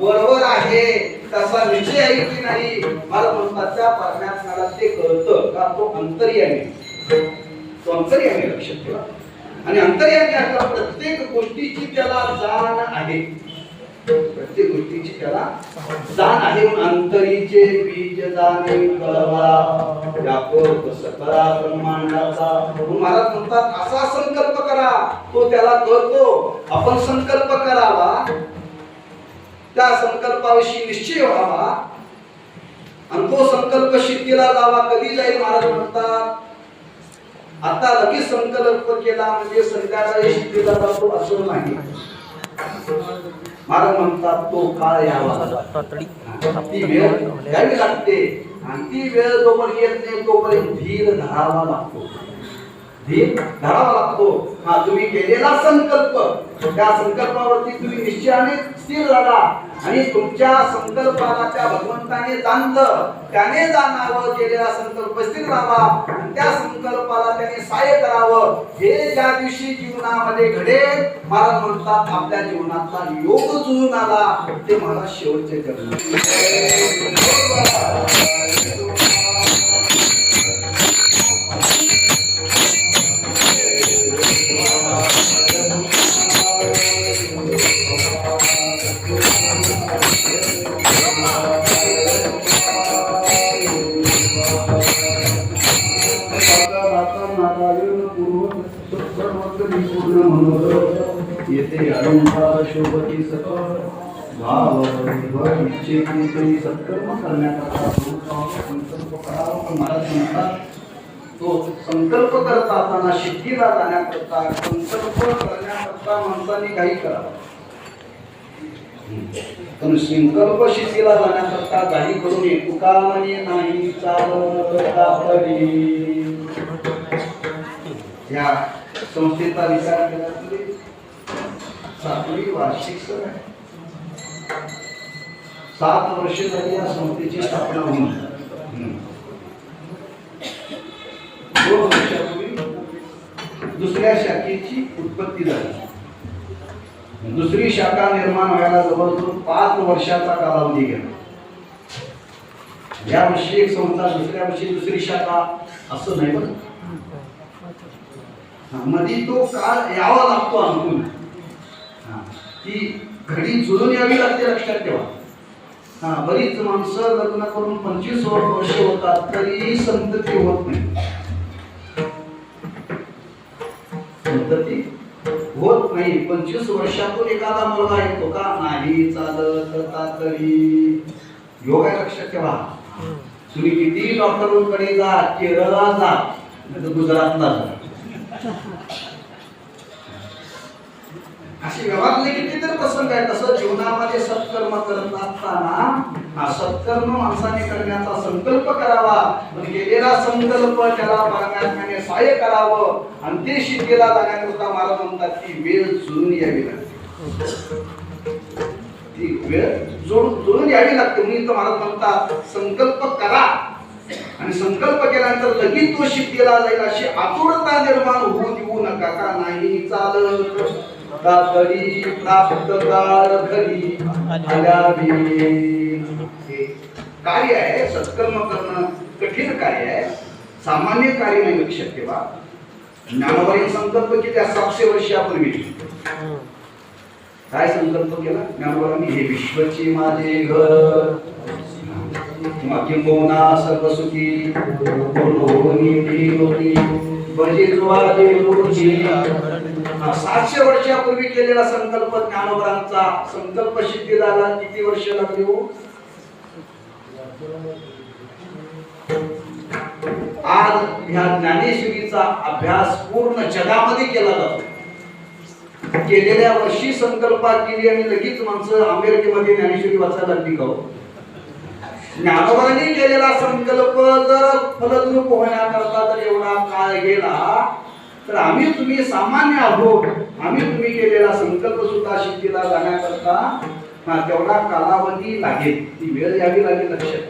बरोबर आहे तसा निश्चय आहे की नाही? मला म्हणतात त्या परमात्म्याला ते कळतं का? तो अंतर्यामी. तो अंतर्यामी. लक्षात ठेवा. आणि अंतर्यामी असल्या प्रत्येक गोष्टीची त्याला जाण आहे. प्रत्येक गोष्टीची त्याला जाण आहे. अंतरीचे बीज जाणे कळवा व्यापक सकळा ब्रह्मांडाचा. महाराज म्हणतात असा संकल्प करा तो त्याला कळतो. आपण संकल्प करावा, त्या संकल्पाविषयी निश्चय व्हावा आणि तो संकल्प सिद्धीला जावा. कधी जाईल? महाराज म्हणतात आता लगेच संकल्प केला म्हणजे संध्याकाळी सिद्धीला जातो असं नाही. महाराज म्हणतात तो काळ यावा, ती वेळ घ्यावी लागते. आणि ती वेळ जोपर्यंत येत नाही तोपर्यंत धीर धरावा लागतो. धीर धरावा लागतो. तुम्ही केलेला संकल्प त्या संकल्पावरती तुम्ही निश्चयाने स्थिर राहा. आणि तुमच्या संकल्पाला त्या भगवंताने जाणलं, त्याने जाणावं. केलेला संकल्प स्थिर राहावा आणि त्या संकल्पाला त्याने सहाय्य करावं. हे ज्या दिवशी जीवनामध्ये घडेल महाराज म्हणतात आपल्या जीवनातला योग जुळून आला ते मला शेवटचे करणार. येते अलंकार शोभती सकळ भाव इच्छेची सत्कर्म करण्याकरता संकल्प करावा. महाराज म्हणतात तो संकल्प करत असताना सिद्धीला जाण्याकरता संकल्प करण्याकरता माणसाने काही करावं. पण संकल्प सिद्धीला जाण्याकरता काही करू नये. तुका म्हणे नाही चालत तरी. या संस्थेचा विचार केला तरी 7वी वार्षिक सण आहे. 7 वर्ष झाली या संस्थेची स्थापना होऊन. 2 वर्षापूर्वी दुसऱ्या शाखेची उत्पत्ती झाली. दुसरी शाखा निर्माण व्हायला जवळजवळ 5 वर्षाचा कालावधी गेला. या वर्षी एक संस्था, दुसऱ्या वर्षी दुसरी शाखा असं नाही. बरं मध्ये तो काळ यावा लागतो अनुकूल. ती घडी जुळून यावी लागते. लक्षात ठेवा. बरीच माणसं लग्न करून 25 वर्ष होतात तरी संतती होत नाही. संतती होत नाही. 25 वर्षातून एखादा मुलगा येतो का? नाही चालत तरी योग आहे. लक्षात ठेवा. तुम्ही किती डॉक्टरांकडे जा, केरळला जा, गुजरातला जा, अशी व्यवहारले कितीतरी प्रसंग आहे. तसं जीवनामध्ये सत्कर्म करत असताना सत्कर्म माणसाने करण्याचा संकल्प करावा. पण केलेला संकल्प त्याला परमात्म्याने सहाय्य करावं आणि ते सिद्धीला जाण्याकरता महाराज म्हणतात ती वेळ जुळून यावी लागते. ती वेळ जोडून यावी लागते. म्हणून इथं महाराज म्हणतात संकल्प करा आणि संकल्प केल्यानंतर लगेच तो सिद्धीला जाईल अशी आतुरता निर्माण होऊ देऊ नका. का नाही चालत तातडी प्राप्त काळ घरी आल्यावी. हे कार्य आहे, सत्कर्म करणं कठीण कार्य आहे, सामान्य कार्य नाही. लक्षात ठेवा, ज्ञानोबाईंनी संकल्प केला 700 वर्षापूर्वी. काय संकल्प केला ज्ञानोबाईंनी? हे विश्वचे माझे घर, किंबहुना सर्व सुखी भजे जुवाजे गुरुजी. 700 वर्षापूर्वी केलेला संकल्प ज्ञानोबांचा संकल्प सिद्धीला किती वर्ष लागली हो? आज ह्या ज्ञानेश्वरीचा अभ्यास पूर्ण जगामध्ये केला जातो. केलेल्या वर्षी संकल्पात केली आणि लगेच माणसं अमेरिकेमध्ये ज्ञानेश्वरी वाचायला लागली का? ज्ञानोबांनी केलेला संकल्प जर फलद्रूप होण्याकरता जर एवढा काळ गेला तर आम्ही तुम्ही सामान्य आहोत. आम्ही तुम्ही केलेला संकल्प सुद्धा सिद्धीला जाण्याकरता तेवढा कालावधी लागेल, ती वेळ यावी लागेल. लक्षात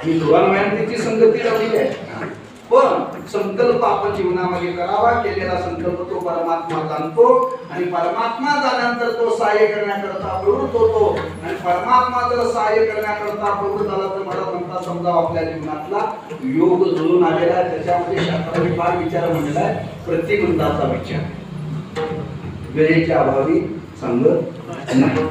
ठेवा, ही मेहनतीची संगती लावली आहे. पण संकल्प आपण जीवनामध्ये करावा. केलेला संकल्प तो परमात्मा जाणतो आणि परमात्मा जाण्यानंतर तो सहाय्य करण्याकरता प्रवृत्त होतो. आणि परमात्मा जर सहाय्य करण्याकरता प्रवृत्त झाला तर मला म्हणता समजा आपल्या जीवनातला योग जुळून आलेला आहे. त्याच्यामध्ये शास्त्राने फार विचार म्हणलेला आहे, प्रतिबंधाचा विचार. वेळेच्या अभावी सांगत नाही.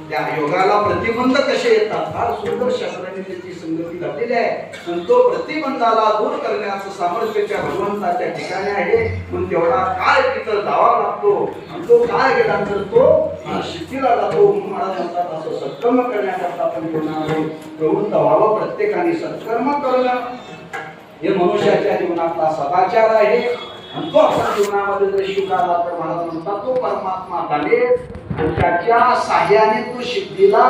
त्या योगाला प्रतिबंध कसे येतात फार सुंदर शास्त्राने त्याची संगती घातलेली आहे. आणि तो प्रतिबंधाला दूर करण्याचं सामर्थ्याच्या भगवंताच्या ठिकाणी आहे. म्हणून तेवढा काळ तिथं जावा लागतो आणि तो काळ गेल्यानंतर तो सिद्धीला जातो. महाराज म्हणतात असं सत्कर्म करण्याकरता आपण जीवनामध्ये प्रवृत्त व्हावं. प्रत्येकाने सत्कर्म करणं हे मनुष्याच्या जीवनातला सदाचार आहे. आणि तो आपण जीवनामध्ये जर स्वीकारला तर महाराज म्हणतात तो परमात्मा झाले आणि त्याच्या साह्याने तो सिद्धीला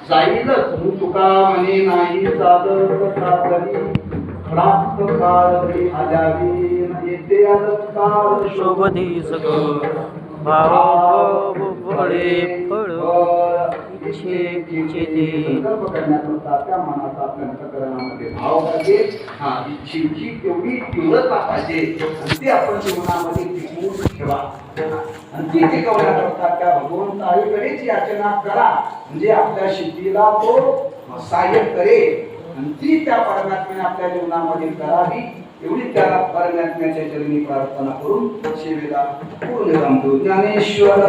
जाईलच. म्हणून तुका म्हणे नाही चालत तातडी प्राप्त काळ आल्यावी येते काळ शोभती सग भाव बळे फळ संकल्प करण्याकरता त्या मनाचा आपल्या अंतःकरणामध्ये भाव पाहिजे. इच्छेची तेवढी तीव्रता पाहिजे आणि ती आपण जीवनामध्ये टिकवून ठेवा. आणि ती टिकवण्याकरता त्या भगवंताईकडेच याचना करा. म्हणजे आपल्या सिद्धीला तो सहाय्य करेल आणि ती त्या परमात्म्याने आपल्या जीवनामध्ये करावी. एवढी त्याला परमात्म्याच्या चरणी प्रार्थना करून सेवेला पूर्ण रामदेव ज्ञानेश्वर